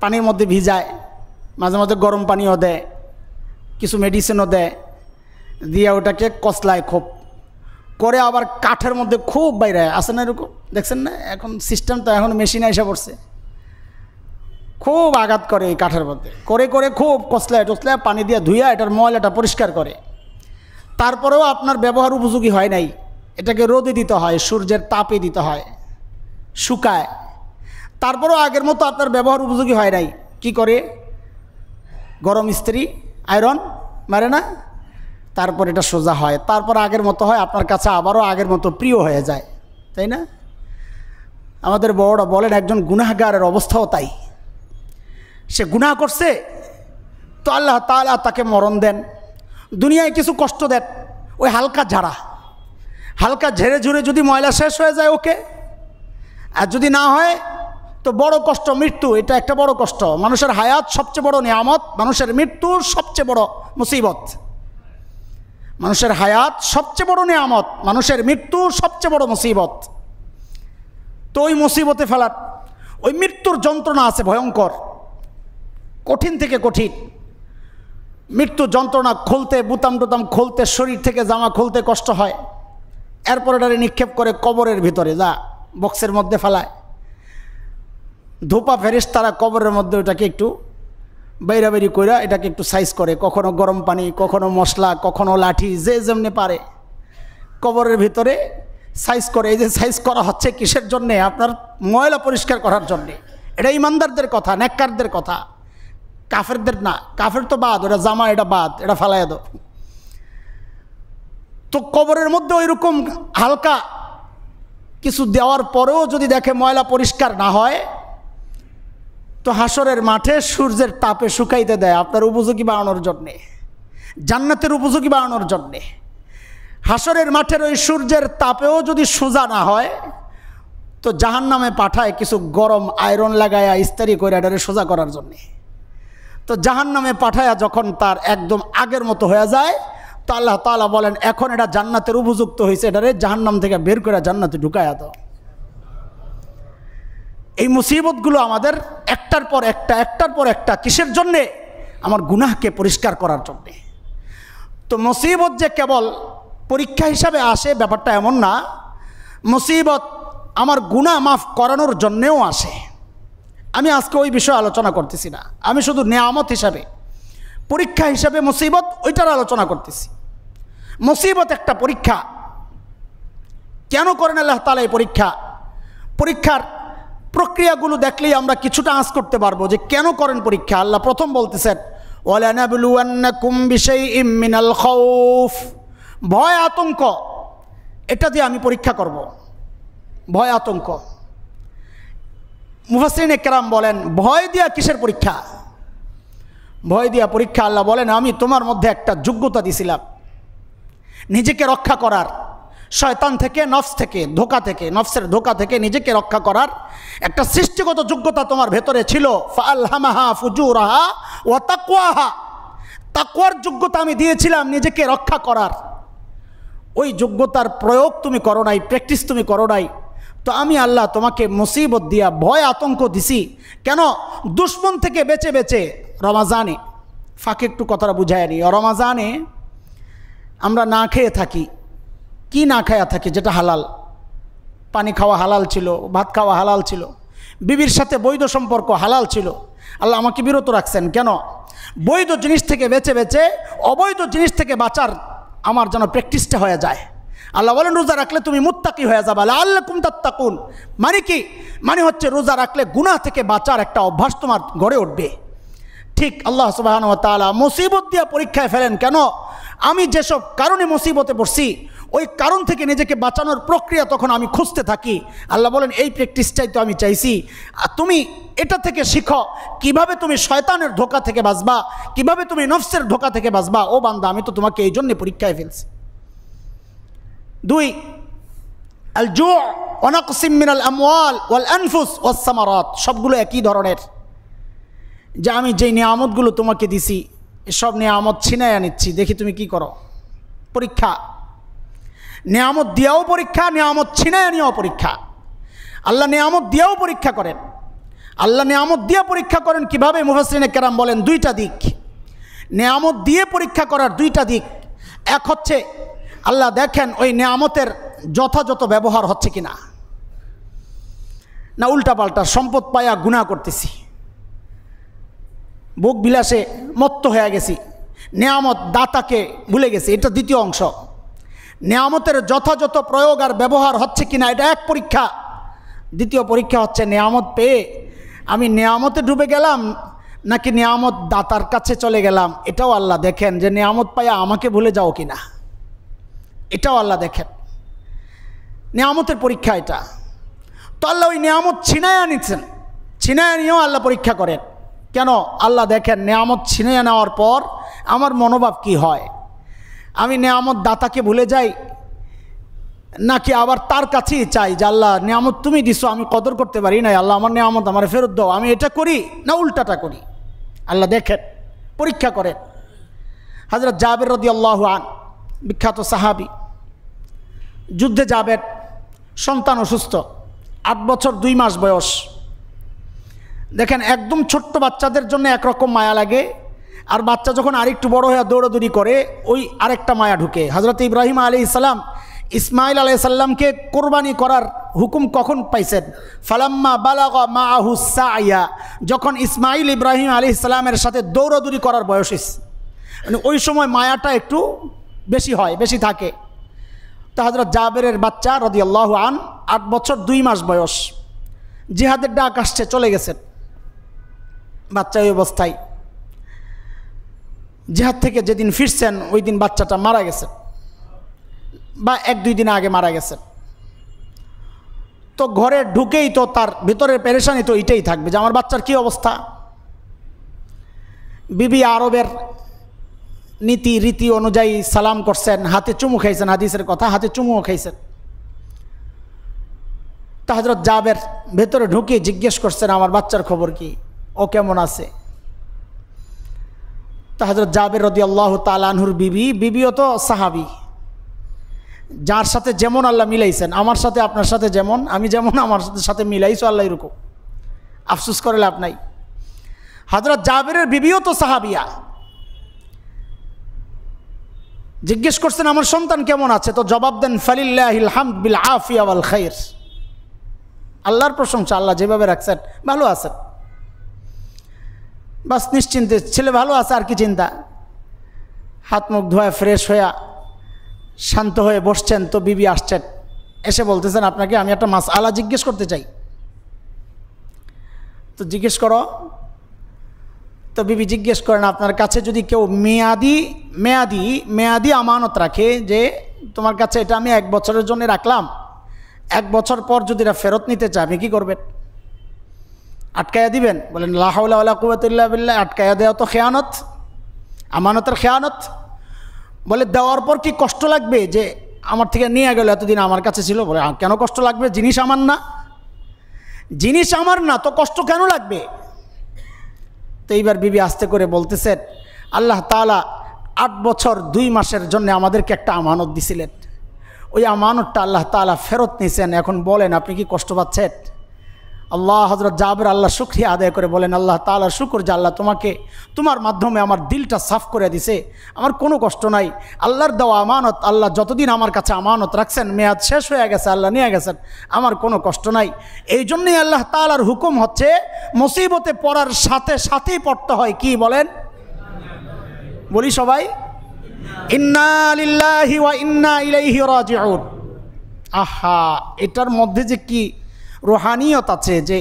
A: পানির মধ্যে ভিজায়, মাঝে মাঝে গরম পানিও দেয়, কিছু মেডিসিনও দেয়, দিয়ে ওটাকে কসলায় খুব করে, আবার কাঠের মধ্যে খুব বাইরে আসে না এরকম, দেখছেন না? এখন সিস্টেম তো এখন মেশিনে এসে পড়ছে, খুব আঘাত করে এই কাঠের মধ্যে, করে করে খুব কসলায় টসলায় পানি দিয়ে ধুইয়া এটার ময়লাটা পরিষ্কার করে। তারপরেও আপনার ব্যবহার উপযোগী হয় নাই, এটাকে রোদে দিতে হয়, সূর্যের তাপে দিতে হয়, শুকায়। তারপরেও আগের মতো আপনার ব্যবহার উপযোগী হয় নাই, কি করে? গরম ইস্ত্রি, আয়রন মারে না, তারপর এটা সোজা হয়, তারপর আগের মতো হয়, আপনার কাছে আবারও আগের মতো প্রিয় হয়ে যায়, তাই না? আমাদের বড়রা বলেন একজন গুনাহগারের অবস্থাও তাই। সে গুনাহ করছে তো আল্লাহ তাআলা তাকে মরণ দেন, দুনিয়ায় কিছু কষ্ট দেন, ওই হালকা ঝেড়ে ঝুড়ে যদি ময়লা শেষ হয়ে যায় ওকে, আর যদি না হয় তো বড় কষ্ট, মৃত্যু। এটা একটা বড় কষ্ট। মানুষের হায়াত সবচেয়ে বড় নিয়ামত, মানুষের মৃত্যু সবচেয়ে বড় মুসিবত। মানুষের হায়াত সবচেয়ে বড় নিয়ামত, মানুষের মৃত্যু সবচেয়ে বড় মুসিবত। তো ওই মুসিবতে ফেলার, ওই মৃত্যুর যন্ত্রণা আছে ভয়ঙ্কর, কঠিন থেকে কঠিন। মৃত্যু যন্ত্রণা খুলতে, বুতাম টুতাম খুলতে, শরীর থেকে জামা খুলতে কষ্ট হয়। এরপর এটারে নিক্ষেপ করে কবরের ভিতরে, যা বক্সের মধ্যে ফেলায়। ধোপা ফেরেশতারা কবরের মধ্যে ওটাকে একটু বাইরাবাইরি কইরা এটাকে একটু সাইজ করে, কখনো গরম পানি, কখনো মশলা, কখনো লাঠি, যে যেমনি পারে কবরের ভিতরে সাইজ করে। এই যে সাইজ করা হচ্ছে কিসের জন্যে? আপনার ময়লা পরিষ্কার করার জন্যে। এটা ইমানদারদের কথা, নেককারদের কথা, কাফেরদের না। কাফের তো বাদ, ওটা জামা, এটা বাদ, এটা ফালাইয়া দাও। তো কবরের মধ্যে ওই রকম হালকা কিছু দেওয়ার পরেও যদি দেখে ময়লা পরিষ্কার না হয়, তো হাসরের মাঠে সূর্যের তাপে শুকাইতে দেয় আপনার উপযোগী বানানোর জন্যে, জান্নাতের উপযোগী বানানোর জন্যে। হাসরের মাঠের ওই সূর্যের তাপেও যদি সোজা না হয়, তো জাহান্নামে পাঠায় কিছু গরম আয়রন লাগায়া ইস্তারি করে এটারে সোজা করার জন্যে। তো জাহান্নামে পাঠায়া যখন তার একদম আগের মতো হয়ে যায়, তো আল্লাহ তাআলা বলেন এখন এটা জান্নাতের উপযুক্ত হয়েছে, এটারে জাহান্নাম থেকে বের করে জান্নাতে ঢুকায়া দাও। এই মুসিবতগুলো আমাদের একটার পর একটা কিসের জন্যে? আমার গুনাহকে পরিষ্কার করার জন্যে। তো মুসিবত যে কেবল পরীক্ষা হিসাবে আসে ব্যাপারটা এমন না, মুসিবত আমার গুনাহ মাফ করানোর জন্যেও আসে। আমি আজকে ওই বিষয়ে আলোচনা করতেছি না, আমি শুধু নেয়ামত হিসাবে, পরীক্ষা হিসাবে মুসিবত ওইটার আলোচনা করতেছি। মুসিবত একটা পরীক্ষা। কেন করেন আল্লাহ তাআলা এই পরীক্ষা? পরীক্ষার প্রক্রিয়াগুলো দেখলেই আমরা কিছুটা আঁচ করতে পারবো যে কেন করেন পরীক্ষা। আল্লাহ প্রথম বলতেছেন ওয়ালানাবলুওয়ান্নাকুম বিশাইইম মিনাল খাউফ, ভয় আতঙ্ক, এটা দিয়ে আমি পরীক্ষা করব। ভয় আতঙ্ক, মুফাসসিরিনে কেরাম বলেন ভয় দিয়া কিসের পরীক্ষা? ভয় দিয়া পরীক্ষা। আল্লাহ বলেন আমি তোমার মধ্যে একটা যোগ্যতা দিছিলাম নিজেকে রক্ষা করার, শয়তান থেকে, নফস থেকে, ধোঁকা থেকে, নফসের ধোঁকা থেকে নিজেকে রক্ষা করার একটা সৃষ্টিগত যোগ্যতা তোমার ভেতরে ছিল। ফাআলহামাহা ফুজুরাহা ওয়া তাকওয়াহা, তাকওয়ার যোগ্যতা আমি দিয়েছিলাম নিজেকে রক্ষা করার। ওই যোগ্যতার প্রয়োগ তুমি করো নাই, প্র্যাকটিস তুমি করো নাই। তো আমি আল্লাহ তোমাকে মুসিবত দিয়া ভয় আতঙ্ক দিছি। কেন? দুশ্মন থেকে বেঁচে বেঁচে। রমাজানে, ফাঁকে একটু কথাটা বুঝায় নি, রমাজানে আমরা না খেয়ে থাকি। কি না খায়া থাকি? যেটা হালাল। পানি খাওয়া হালাল ছিল, ভাত খাওয়া হালাল ছিল, বিবির সাথে বৈধ সম্পর্ক হালাল ছিল। আল্লাহ আমাকে বিরত রাখছেন কেন? বৈধ জিনিস থেকে বেঁচে বেঁচে অবৈধ জিনিস থেকে বাঁচার আমার যেন প্র্যাকটিসটা হয়ে যায়। আল্লাহ বলেন রোজা রাখলে তুমি মুত্তাকি হয়ে যাবে, লাআল্লাকুম তাত্তাকুন। মানে কি? মানে হচ্ছে রোজা রাখলে গুনাহ থেকে বাঁচার একটা অভ্যাস তোমার গড়ে উঠবে। ঠিক আল্লাহ সুবহানাহু ওয়া তাআলা মুসিবত দিয়ে পরীক্ষায় ফেলেন কেন? আমি যেসব কারণে মুসিবতে পড়ছি ওই কারণ থেকে নিজেকে বাঁচানোর প্রক্রিয়া তখন আমি খুঁজতে থাকি। আল্লাহ বলেন এই প্র্যাকটিসটাই তো আমি চাইছি, তুমি এটা থেকে শিখো কিভাবে তুমি শয়তানের ধোঁকা থেকে বাঁচবা, কিভাবে তুমি নফসের ধোঁকা থেকে বাঁচবা। ও বান্দা, আমি তো তোমাকে এই জন্যে পরীক্ষায় ফেলছি। 2 আল জু' ওয়া নাকসিম মিনাল আমওয়াল ওয়াল আনফুস ওয়াস সামারাত, সবগুলো একই ধরনের। যে আমি যেই নিয়ামতগুলো তোমাকে দিছি এসব নিয়ামত ছিনাইয়া নিচ্ছি, দেখি তুমি কি করো। পরীক্ষা। নিয়ামত দিয়াও পরীক্ষা, নিয়ামত ছিনাইয়া নিয়েও পরীক্ষা। আল্লাহ নিয়ামত দিয়াও পরীক্ষা করেন। আল্লাহ নিয়ামত দিয়া পরীক্ষা করেন কিভাবে? মুফাসসিরিনে কেরাম বলেন 2টা দিক। নিয়ামত দিয়ে পরীক্ষা করার 2টা দিক। এক হচ্ছে আল্লাহ দেখেন ওই নিয়ামতের যথাযথ ব্যবহার হচ্ছে কিনা, না উল্টাপাল্টা সম্পদ পায়া গুনাহ করতেছি, ভোগ বিলাসে মত্ত হয়ে গেছি, নিয়ামত দাতাকে ভুলে গেছি। এটা দ্বিতীয় অংশ। নিয়ামতের যথাযথ প্রয়োগ আর ব্যবহার হচ্ছে কিনা, এটা এক পরীক্ষা। দ্বিতীয় পরীক্ষা হচ্ছে নিয়ামত পেয়ে আমি নিয়ামতে ডুবে গেলাম নাকি নিয়ামত দাতার কাছে চলে গেলাম। এটাও আল্লাহ দেখেন যে নিয়ামত পাইয়া আমাকে ভুলে যাও কিনা, এটাও আল্লাহ দেখেন। নিয়ামতের পরীক্ষা এটা। তো আল্লাহ ওই নিয়ামত ছিনাইয়া নিচ্ছেন, ছিনাইয়া নিয়েও আল্লাহ পরীক্ষা করেন কেন? আল্লাহ দেখেন নিয়ামত ছিনাইয়া নেওয়ার পর আমার মনোভাব কি হয়। আমি নিয়ামত দাতাকে ভুলে যাই নাকি আবার তার কাছেই চাই যে আল্লাহ নিয়ামত তুমি দিছো, আমি কদর করতে পারি না, আল্লাহ আমার নিয়ামত আমার ফেরত দাও। আমি এটা করি না উল্টাটা করি। আল্লাহ দেখেন, পরীক্ষা করেন। হযরত জাবের রাদিয়াল্লাহু আনহু, বিখ্যাত সাহাবী, যুদ্ধে যাবেন, সন্তান অসুস্থ, 8 বছর 2 মাস বয়স। দেখেন একদম ছোট্ট বাচ্চাদের জন্য একরকম মায়া লাগে, আর বাচ্চা যখন আরেকটু বড় হয়ে দৌড়াদৌড়ি করে ওই আরেকটা মায়া ঢুকে। হযরত ইব্রাহিম আলাইহিস সালাম ইসমাইল আলাইহিস সালামকে কোরবানি করার হুকুম কখন পাইছেন? ফালাম্মা বালাগা মাআহু সাইয়া, যখন ইসমাইল ইব্রাহিম আলাইহিস সালামের সাথে দৌড়াদৌড়ি করার বয়স হয়েছে, মানে ওই সময় মায়াটা একটু বেশি হয়, বেশি থাকে। তো হযরত জাবেরের বাচ্চা রাদিয়াল্লাহু আন 8 বছর 2 মাস বয়স, জিহাদের ডাক আসছে, চলে গেছেন বাচ্চা এই অবস্থায়। জিহাদ থেকে যেদিন ফিরছেন ওই দিন বাচ্চাটা মারা গেছে, বা 1-2 দিন আগে মারা গেছে। তো ঘরে ঢুকেই তো তার ভিতরের পেরেশানি তো এটাই থাকবে যে আমার বাচ্চার কি অবস্থা। বিবি আরবের নীতি রীতি অনুযায়ী সালাম করছেন, হাতে চুমু খাইছেন, হাদিসের কথা, হাতে চুমুও খাইছেন। তা হযরত জাবের ভেতরে ঢুকে জিজ্ঞেস করছেন আমার বাচ্চার খবর কি, ও কেমন আছে। তা হযরত জাবের রাদিয়াল্লাহু তাআলা আনহুর বিবিও তো সাহাবী, যার সাথে যেমন আল্লাহ মিলাইছেন, আমার সাথে আপনার সাথে যেমন, আমি যেমন আমার সাথে মিলাইছো আল্লাহ এরকম, আফসোস করে লাভ নাই। হযরত জাবেরের বিবিও তো সাহাবিয়া, জিজ্ঞেস করছেন আমার সন্তান কেমন আছে। তো জবাব দেন ফালিল্লাহিল হামদ বিল আফিয়া ওয়াল খাইর, আল্লাহর প্রশংসা, আল্লাহ যেভাবে রাখছেন ভালো আছেন। বাস নিশ্চিন্তে, ছেলে ভালো আছে আর কি চিন্তা। হাত মুখ ধোয়া ফ্রেশ হয়ে শান্ত হয়ে বসছেন, তো বিবি আসছেন, এসে বলতেছেন আপনাকে আমি একটা মাসআলা জিজ্ঞেস করতে চাই। তো জিজ্ঞেস করো। তো বিবি জিজ্ঞেস করেন আপনার কাছে যদি কেউ মেয়াদি আমানত রাখে, যে তোমার কাছে এটা আমি 1 বছরের জন্য রাখলাম, 1 বছর পর যদি এটা ফেরত নিতে চায় আপনি কী করবেন? আটকায়া দিবেন? বলেন লা হাওলা ওয়ালা কুওয়াতা ইল্লা বিল্লাহ। আটকায়া দেওয়া তো খেয়ানত, আমানতের খেয়ানত। বলে দেওয়ার পর কি কষ্ট লাগবে যে আমার থেকে নিয়ে গেল, এতদিন আমার কাছে ছিল? বলে কেন কষ্ট লাগবে, জিনিস আমার না। জিনিস আমার না তো কষ্ট কেন লাগবে? তো এইবার বিবি আস্তে করে বলতেছেন আল্লাহ তাআলা 8 বছর 2 মাসের জন্য আমাদেরকে একটা আমানত দিছিলেন, ওই আমানতটা আল্লাহ তাআলা ফেরত নিয়েছেন। এখন বলেন আপনি কি কষ্ট পাচ্ছেন? আল্লাহ হযরত জাবের আল্লাহ শুকরিয়া আদায় করে বলেন আল্লাহ তাআলার শুকর যে আল্লাহ তোমার মাধ্যমে আমার দিলটা সাফ করে দিছে, আমার কোনো কষ্ট নাই। আল্লাহর দেওয়া আমানত, আল্লাহ যতদিন আমার কাছে আমানত রাখছেন, মেয়াদ শেষ হয়ে গেছে, আল্লাহ নিয়ে গেছেন, আমার কোনো কষ্ট নাই। এই জন্যই আল্লাহ তাআলার হুকুম হচ্ছে মুসিবতে পড়ার সাথে সাথেই পড়তে হয় কি বলেন? বলি সবাই ইন্না লিল্লাহি ওয়া ইন্না ইলাইহি রাজিউন। আহা, এটার মধ্যে যে কি রুহানিয়ত আছে, যে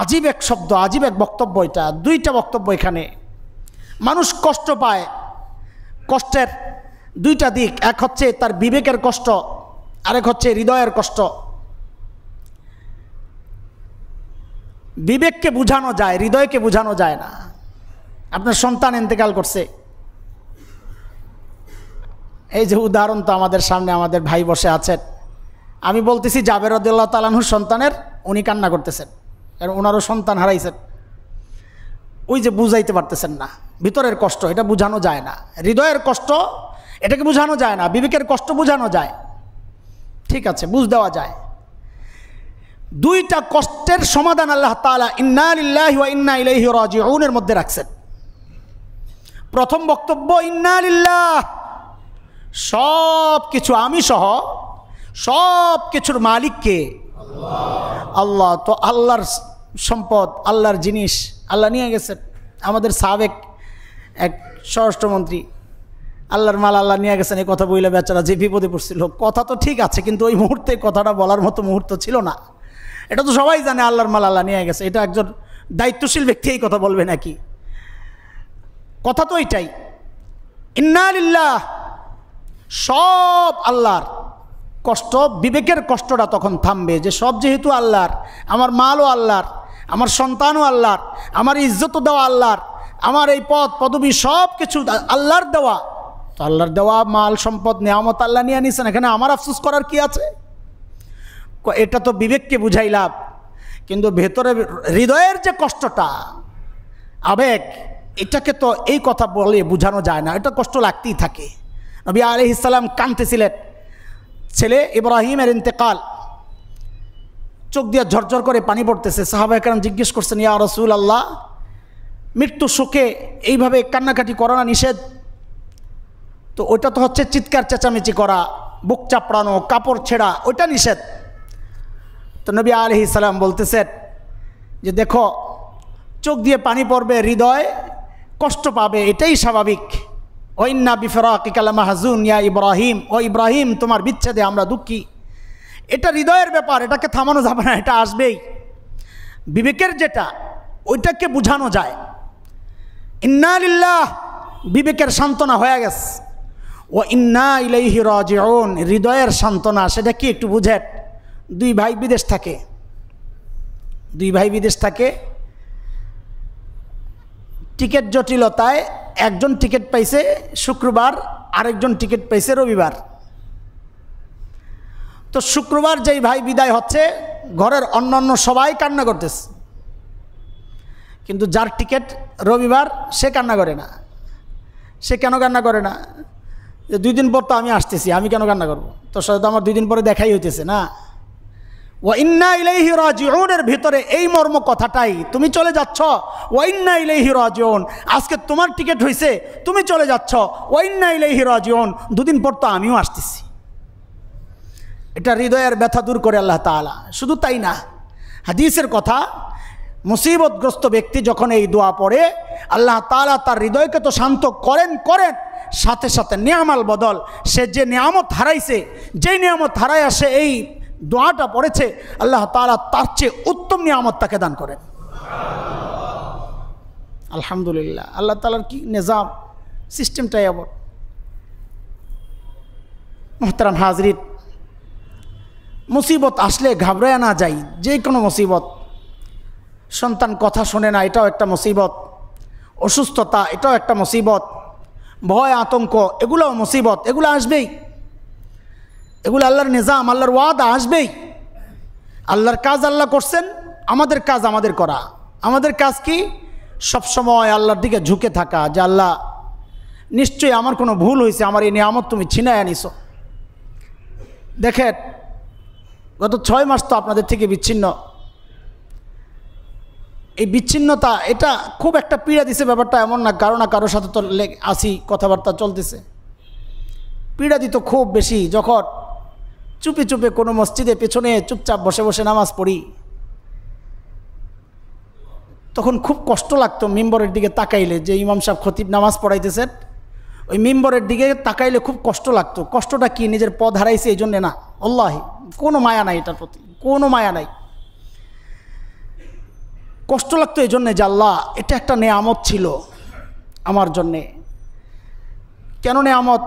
A: আজীব এক শব্দ, আজীব এক বক্তব্য। এটা 2টা বক্তব্য এখানে। মানুষ কষ্ট পায়, কষ্টের 2টা দিক, এক হচ্ছে তার বিবেকের কষ্ট, আরেক হচ্ছে হৃদয়ের কষ্ট। বিবেককে বুঝানো যায়, হৃদয়কে বুঝানো যায় না। আপনার সন্তান ইন্তেকাল করছে, এই যে উদাহরণ তো আমাদের সামনে, আমাদের ভাই বসে আছেন, আমি বলতেছি জাবের রাদিয়াল্লাহু তাআলা আনহুর সন্তানের, উনি কান্না করতেছেন, কারণ ওনারও সন্তান হারাইছেন। ওই যে বুঝাইতে পারতেছেন না, ভিতরের কষ্ট, এটা বুঝানো যায় না। হৃদয়ের কষ্ট, এটাকে বুঝানো যায় না। বিবেকের কষ্ট বুঝানো যায়, ঠিক আছে, বুঝ দেওয়া যায়। 2টা কষ্টের সমাধান আল্লাহ তাআলা ইন্না লিল্লাহি ওয়া ইন্না ইলাইহি রাজিউনের মধ্যে রাখছেন। প্রথম বক্তব্য ইন্না লিল্লাহ, সব কিছু, আমি সহ সব কিছুর মালিক কে? আল্লাহ। তো আল্লাহর সম্পদ, আল্লাহর জিনিস আল্লাহ নিয়ে গেছেন। আমাদের সাবেক এক স্বরাষ্ট্রমন্ত্রী, আল্লাহর মাল আল্লাহ নিয়ে গেছেন, এই কথা বইলে বেচারা যে বিপদে পড়ছিল। কথা তো ঠিক আছে, কিন্তু ওই মুহূর্তে কথাটা বলার মতো মুহূর্ত ছিল না। এটা তো সবাই জানে আল্লাহর মাল আল্লাহ নিয়ে গেছে, এটা একজন দায়িত্বশীল ব্যক্তি এই কথা বলবে নাকি? কথা তো এটাই, ইন্না লিল্লাহ, সব আল্লাহর। কষ্ট, বিবেকের কষ্টটা তখন থামবে যে সব যেহেতু আল্লাহর, আমার মালও আল্লাহর, আমার সন্তানও আল্লাহর, আমার ইজ্জতও দেওয়া আল্লাহর, আমার এই পদ পদবী সব কিছু আল্লাহর দেওয়া। তো আল্লাহর দেওয়া মাল সম্পদ নেয়ামত আল্লাহ নিয়ে নিয়েছেন, এখানে আমার আফসোস করার কি আছে? এটা তো বিবেককে বুঝাইলাম, কিন্তু ভেতরে হৃদয়ের যে কষ্টটা, আবেগ, এটাকে তো এই কথা বলে বোঝানো যায় না, এটা কষ্ট লাগতেই থাকে। নবী আলাইহিস সালাম কাঁদতেছিলেন, ছেলে ইব্রাহিমের ইন্তেকাল, চোখ দিয়ে ঝরঝর করে পানি পড়তেছে। সাহাবায়ে কেরাম জিজ্ঞেস করছেন ইয়া রাসূলুল্লাহ, মৃত্যু শোকে এইভাবে কান্নাকাটি করা না নিষেধ? তো ওইটা তো হচ্ছে চিৎকার চেঁচামেচি করা, বুক চাপড়ানো, কাপড় ছেঁড়া, ওইটা নিষেধ। তো নবী আলাইহিস সালাম বলতেছেন যে দেখো, চোখ দিয়ে পানি পড়বে, হৃদয় কষ্ট পাবে, এটাই স্বাভাবিক, ও ইন্না বিফরাকিকা লামাহজুন ইয়া ইব্রাহিম, ও ইব্রাহিম তোমার বিচ্ছেদে আমরা দুঃখী। এটা হৃদয়ের ব্যাপার, এটাকে থামানো যাবে না, এটা আসবেই। বিবেকের যেটা ওইটাকে বুঝানো যায়। ইন্না লিল্লাহ বিবেকের সান্ত্বনা হয়ে গেছে, ও ইন্না ইলাইহি রাজিউন হৃদয়ের সান্ত্বনা সেটা কি একটু বুঝেন। দুই ভাই বিদেশ থাকে, টিকিট জটিলতায় একজন টিকিট পাইছে শুক্রবার, আরেকজন টিকিট পাইছে রবিবার। তো শুক্রবার যেই ভাই বিদায় হচ্ছে ঘরের অন্যান্য সবাই কান্না করতেছে, কিন্তু যার টিকিট রবিবার সে কান্না করে না। সে কেন কান্না করে না? যে 2 দিন পর তো আমি আসতেছি, আমি কেন কান্না করব? তোর সাথে তো আমার 2 দিন পরে দেখাই হইতেছে না। ওয়া ইন্না ইলাইহি রাজিউনের ভিতরে এই মর্ম কথাটাই, তুমি চলে যাচ্ছ, ওয়া ইন্না ইলাইহি রাজিউন। আজকে তোমার টিকিট হয়েছে, তুমি চলে যাচ্ছ, ওয়া ইন্না ইলাইহি রাজিউন, 2 দিন পর তো আমিও আসতেছি। এটা হৃদয়ের ব্যথা দূর করে আল্লাহ তাআলা। শুধু তাই না, হাদিসের কথা, মুসিবতগ্রস্ত ব্যক্তি যখন এই দোয়া পড়ে আল্লাহ তাআলা তার হৃদয়কে তো শান্ত করেন, সাথে সাথে নিয়ামাল বদল, সে যে নিয়ামত হারাইছে, যেই নিয়ামত হারায় সে এই দোয়াটা পড়েছে, আল্লাহ তাআলা তার চেয়ে উত্তম নিয়ামত তাকে দান করেন। আলহামদুলিল্লাহ, আল্লাহ তাআলার কি নিজাম, সিস্টেমটাই এমন। মুহতারাম হাজরিন, মুসিবত আসলে ঘাবড়ায় না যাই। যে কোনো মুসিবত, সন্তান কথা শোনে না, এটাও একটা মুসিবত। অসুস্থতা, এটাও একটা মুসিবত। ভয় আতঙ্ক, এগুলোও মুসিবত, এগুলো আসবেই। এগুলো আল্লাহর নিজাম, আল্লাহর ওয়াদা, আসবেই। আল্লাহর কাজ আল্লাহ করছেন, আমাদের কাজ আমাদের করা। আমাদের কাজ কি? সবসময় আল্লাহর দিকে ঝুঁকে থাকা, যে আল্লাহ নিশ্চয়ই আমার কোনো ভুল হয়েছে, আমার এই নিয়ামত তুমি ছিনায় আনিছো। দেখেন, গত 6 মাস তো আপনাদের থেকে বিচ্ছিন্ন। এই বিচ্ছিন্নতা এটা খুব একটা পীড়া দিছে, ব্যাপারটা এমন না, কারো না কারোর সাথে তো আসি, কথাবার্তা চলতেছে। পীড়া দিত খুব বেশি যখন চুপে চুপে কোনো মসজিদে পেছনে চুপচাপ বসে বসে নামাজ পড়ি, তখন খুব কষ্ট লাগতো মিম্বরের দিকে তাকাইলে। যে ইমাম সাহেব খতিব নামাজ পড়াইতেছেন, ওই মিম্বরের দিকে তাকাইলে খুব কষ্ট লাগতো। কষ্টটা কি? নিজের পদ হারাইছে এই জন্যে না, আল্লাহি কোনো মায়া নাই, এটার প্রতি কোনো মায়া নাই। কষ্ট লাগতো এই জন্যে যে আল্লাহ, এটা একটা নেয়ামত ছিল আমার জন্যে। কেন নেয়ামত?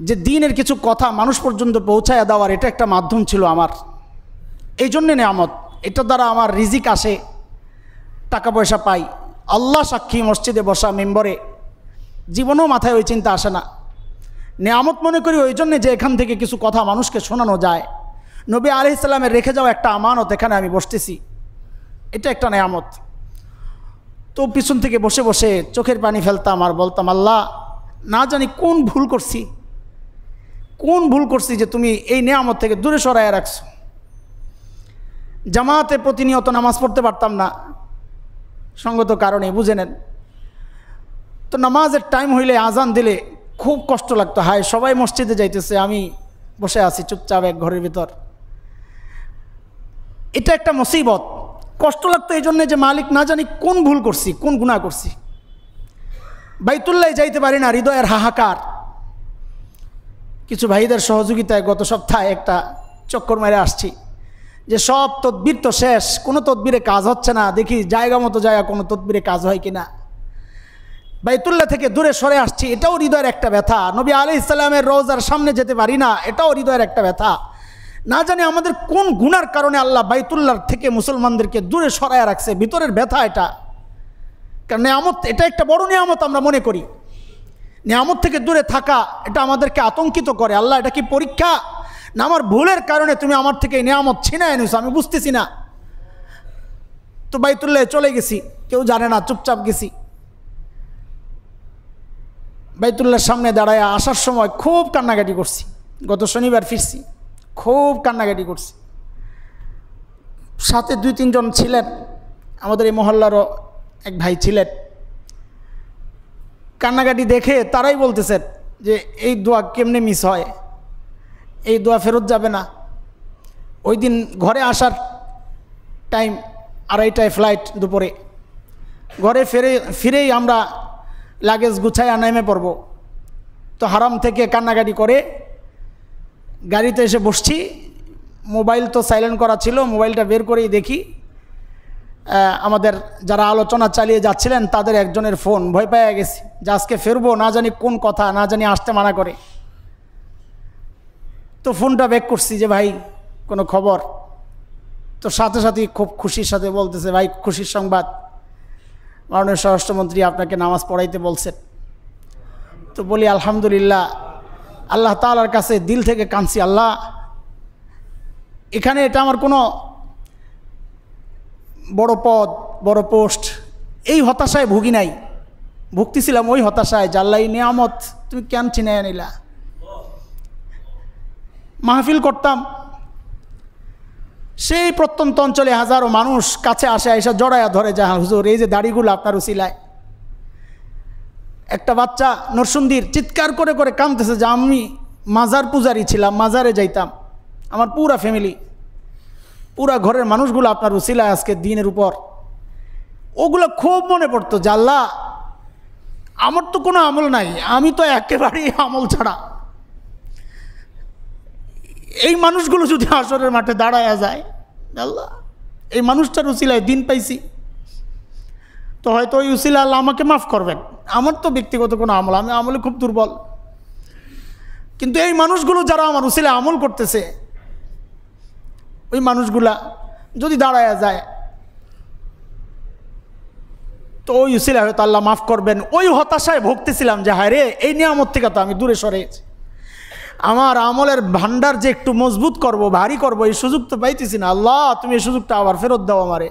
A: যে দিনের কিছু কথা মানুষ পর্যন্ত পৌঁছায় দেওয়ার এটা একটা মাধ্যম ছিল আমার, এই জন্যে নেয়ামত। এটা দ্বারা আমার রিজিক আসে, টাকা পয়সা পাই। আল্লাহ সাক্ষী, মসজিদে বসা, মেম্বরে জীবনেও মাথায় ওই চিন্তা আসে না। নেয়ামত মনে করি ওই জন্যে যে এখান থেকে কিছু কথা মানুষকে শোনানো যায়। নবী আলাইহিস সালামের রেখে যাওয়া একটা আমানত, এখানে আমি বসতেছি, এটা একটা নেয়ামত। তো পিছন থেকে বসে বসে চোখের পানি ফেলতাম আর বলতাম, আল্লাহ না জানি কোন ভুল করছি যে তুমি এই নেয়ামত থেকে দূরে সরাইয়া রাখছো। জামাতে প্রতিনিয়ত নামাজ পড়তে পারতাম না, সঙ্গত কারণে, বুঝে নেন। তো নামাজের টাইম হইলে, আজান দিলে খুব কষ্ট লাগতো। হায়, সবাই মসজিদে যাইতেছে, আমি বসে আছি চুপচাপ এক ঘরের ভিতর। এটা একটা মুসিবত। কষ্ট লাগতো এই জন্যে যে মালিক না জানি কোন ভুল করছি, কোন গুনাহ করছি। বাইতুল্লাহ যাইতে পারি না, হৃদয়ের হাহাকার। কিছু ভাইদের সহযোগিতায় গত সপ্তাহে একটা চক্কর মেরে আসছি, যে সব তদবির তো শেষ, কোনো তদবিরে কাজ হচ্ছে না, দেখি জায়গা মতো জায়গা কোনো তদবিরে কাজ হয় কিনা। বাইতুল্লাহ থেকে দূরে সরে আসছি, এটাও হৃদয়ের একটা ব্যথা। নবী আলাইহিস সালামের রওজার সামনে যেতে পারি না, এটাও হৃদয়ের একটা ব্যথা। না জানি আমাদের কোন গুনার কারণে আল্লাহ বাইতুল্লাহ থেকে মুসলমানদেরকে দূরে সরায় রাখছে, ভিতরের ব্যথা এটা। কারণ নিয়ামত, এটা একটা বড় নিয়ামত আমরা মনে করি। নিয়ামত থেকে দূরে থাকা এটা আমাদেরকে আতঙ্কিত করে। আল্লাহ, এটা কি পরীক্ষা না আমার ভুলের কারণে তুমি আমার থেকে এই নিয়ামত ছিনায় এনেছো? আমি বুঝতেছি না। তো বাইতুল্লাহ চলে গেছি, কেউ জানে না, চুপচাপ গেছি। বাইতুল্লাহর সামনে দাঁড়ায় আসার সময় খুব কান্নাকাটি করছি। গত শনিবার ফিরছি, খুব কান্নাকাটি করছি। সাথে 2-3 জন ছিলেন, আমাদের এই মহল্লারও এক ভাই ছিলেন। কান্নাকাটি দেখে তারাই বলতেছেন যে এই দোয়া কেমনে মিস হয়, এই দোয়া ফেরত যাবে না। ওই দিন ঘরে আসার টাইম 2:30টায় ফ্লাইট, দুপুরে ঘরে ফিরেই আমরা লাগেজ গুছায় নেমে পড়ব। তো হারাম থেকে কান্নাকাটি করে গাড়িতে এসে বসছি। মোবাইল তো সাইলেন্ট করা ছিল, মোবাইলটা বের করেই দেখি আমাদের যারা আলোচনা চালিয়ে যাচ্ছিলেন তাদের একজনের ফোন। ভয় পেয়ে গেছি যে আজকে ফেরবো, না জানি কোন কথা, না জানি আসতে মানা করে। তো ফোনটা ব্যাক করছি যে ভাই কোনো খবর? তো সাথে সাথেই খুব খুশির সাথে বলতেছে, ভাই খুশির সংবাদ, মাননীয় স্বরাষ্ট্রমন্ত্রী আপনাকে নামাজ পড়াইতে বলছেন। তো বলি আলহামদুলিল্লাহ, আল্লাহ তাআলার কাছে দিল থেকে কাঁদছি, আল্লাহ এখানে এটা আমার কোনো বড় পদ বড় পোস্ট এই হতাশায় ভুগি নাই, ভুগতেছিলাম ওই হতাশায় যে আল্লাহ এই নিয়ামত তুমি কেন চিনাইয়া নিলা। মাহফিল করতাম, সেই প্রত্যন্ত অঞ্চলে হাজারো মানুষ কাছে আসে, এসে জড়াইয়া ধরে যে হুজুর এই যে দাড়িগুলো আপনার উসিলায়। একটা বাচ্চা নরসুন্দির চিৎকার করে করে কাঁদতেছে যে আমি মাজার পূজারি ছিলাম, মাজারে যাইতাম, আমার পুরা ফ্যামিলি, পুরা ঘরের মানুষগুলো আপনার উসিলায় আজকে দিনের উপর। ওগুলো খুব মনে পড়তো যে আল্লাহ আমার তো কোনো আমল নাই, আমি তো একেবারেই আমল ছাড়া। এই মানুষগুলো যদি হাসরের মাঠে দাঁড়ায়া যায়, আল্লাহ এই মানুষটার উসিলায় দিন পাইছি, তো হয়তো ওই উসিলা আল্লাহ আমাকে মাফ করবেন। আমার তো ব্যক্তিগত কোনো আমল, আমি আমলে খুব দুর্বল, কিন্তু এই মানুষগুলো যারা আমার উসিলায় আমল করতেছে, ওই মানুষগুলা যদি দাঁড়ায়া যায় তো ওই উসিলায় হয়তো আল্লাহ মাফ করবেন। ওই হতাশায় ভুগতেছিলাম যে হায় রে, এই নিয়ামত থেকে তো আমি দূরে সরে গেছি, আমার আমলের ভান্ডার যে একটু মজবুত করব, ভারী করব, এই সুযোগ তো পাইতেছি না। আল্লাহ তুমি এই সুযোগটা আবার ফেরত দাও আমারে,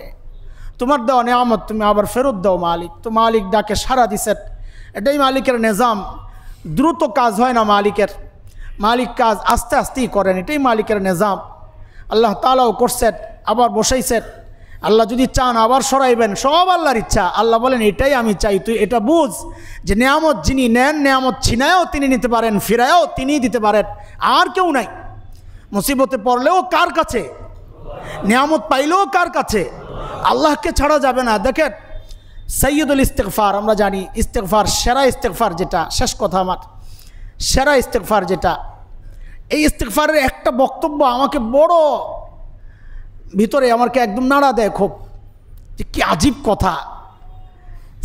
A: তোমার দেওয়া নিয়ামত তুমি আবার ফেরত দাও মালিক। তো মালিক ডাকে সাড়া দিছেন, এটাই মালিকের নিজাম। দ্রুত কাজ হয় না মালিকের, মালিক কাজ আস্তে আস্তেই করেন, এটাই মালিকের নিজাম। আল্লাহ তাআলাও করছেন, আবার বসাইছেন। আল্লাহ যদি চান আবার সরাইবেন, সব আল্লাহর ইচ্ছা। আল্লাহ বলেন এটাই আমি চাই, তুই এটা বুঝ যে নিয়ামত যিনি নেন, নিয়ামত ছিনায়ও তিনি নিতে পারেন, ফিরায়ও তিনিই দিতে পারেন, আর কেউ নাই। মুসিবতে পড়লেও কার কাছে, নিয়ামত পাইলেও কার কাছে, আল্লাহকে ছাড়া যাবে না। দেখেন সাইয়্যিদুল ইস্তিগফার, আমরা জানি ইস্তিগফার সেরা ইস্তিগফার যেটা, শেষ কথা আমার, সেরা ইস্তিগফার যেটা, এই ইস্তিগফারের একটা বক্তব্য আমাকে বড় ভিতরে আমাকে একদম নাড়া দেয় খুব, যে কি আজীব কথা।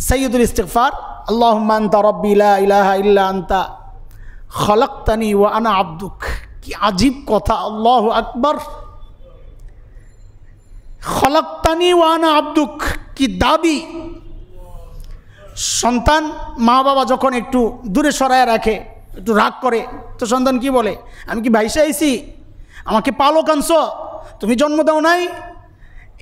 A: সাইয়্যিদুল ইস্তিগফার, আল্লাহুম্মা আনতা রাব্বি লা ইলাহা ইল্লা আনতা খালাকতানি ওয়া আনা আবদুক। কি আজীব কথা, আল্লাহু আকবার। খালাকতানি ওয়া আনা আবদুক, কি দাবি। সন্তান মা বাবা যখন একটু দূরে সরায় রাখে, একটু রাগ করে, তো সন্তান কি বলে, আমি কি ভাইসে আইছি, আমাকে পালক আনছো, তুমি জন্ম দাও নাই।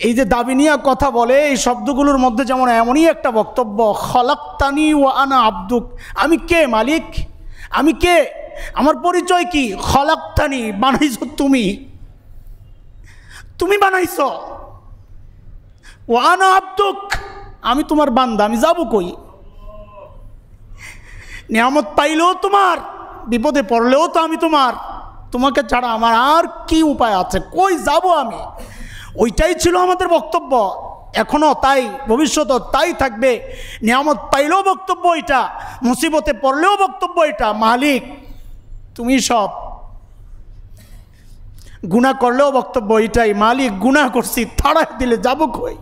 A: এই যে দাবি নিয়ে কথা বলে, এই শব্দগুলোর মধ্যে যেমন এমনই একটা বক্তব্য, খালাকতানি ওয়া আনা আবদুক, আমি কে মালিক, আমি কে, আমার পরিচয় কি। খালাকতানি, বানাইছো তুমি, তুমি বানাইছো। ওয়া আনা আবদুক, আমি তোমার বান্দা, আমি যাবো কই। নিয়ামত পাইলেও তোমার, বিপদে পড়লেও তো আমি তোমার, তোমাকে ছাড়া আমার আর কি উপায় আছে, কই যাব আমি। ওইটাই ছিল আমাদের বক্তব্য, এখনও তাই, ভবিষ্যতেও তাই থাকবে। নিয়ামত পাইলেও বক্তব্য এটা, মুসিবতে পড়লেও বক্তব্য এটা, মালিক তুমি সব। গুনাহ করলেও বক্তব্য এটাই, মালিক গুনাহ করছি, তাড়াই দিলে যাব কই।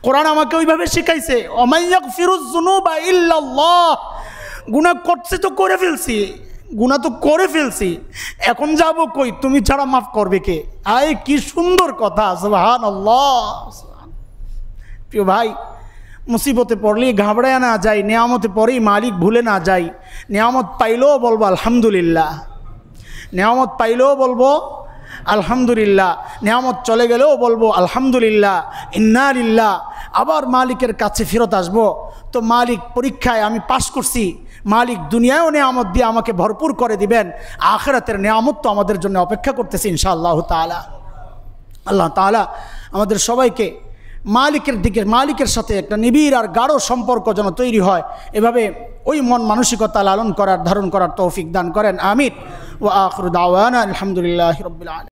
A: কোরআন আমাকে ওইভাবে শিখাইছে, ওমাই ইয়াগফিরুয যুনুবা ইল্লাল্লাহ। গুনাহ করছি তো করে ফেলছি, গুনাহ তো করে ফেলছি, এখন যাব কই, তুমি ছাড়া মাফ করবে কে। আয় কি সুন্দর কথা, সুবহানাল্লাহ। প্রিয় ভাই, মুসিবতে পড়লেই ঘাবড়ায় না যাই, নিয়ামতে পড়েই মালিক ভুলে না যাই। নিয়ামত পাইলেও বলবো আলহামদুলিল্লাহ, নিয়ামত পাইলেও বলবো আলহামদুলিল্লাহ, নিয়ামত চলে গেলেও বলবো আলহামদুলিল্লাহ, ইন্না লিল্লাহ। আবার মালিকের কাছে ফেরত আসবো। তো মালিক পরীক্ষায় আমি পাশ করছি, মালিক দুনিয়ায়ও নিয়ামত দিয়ে আমাকে ভরপুর করে দিবেন, আখিরাতের নিয়ামত তো আমাদের জন্য অপেক্ষা করতেছে ইনশাআল্লাহ তাআলা। আল্লাহ তাআলা আমাদের সবাইকে মালিকের দিকে, মালিকের সাথে একটা নিবিড় আর গাঢ় সম্পর্ক যেন তৈরি হয়, এভাবে ওই মন মানসিকতা লালন করার, ধারণ করার তৌফিক দান করেন, আমিন। ওয়া আখিরু দাওয়ানা আলহামদুলিল্লাহি রাব্বিল আলামিন।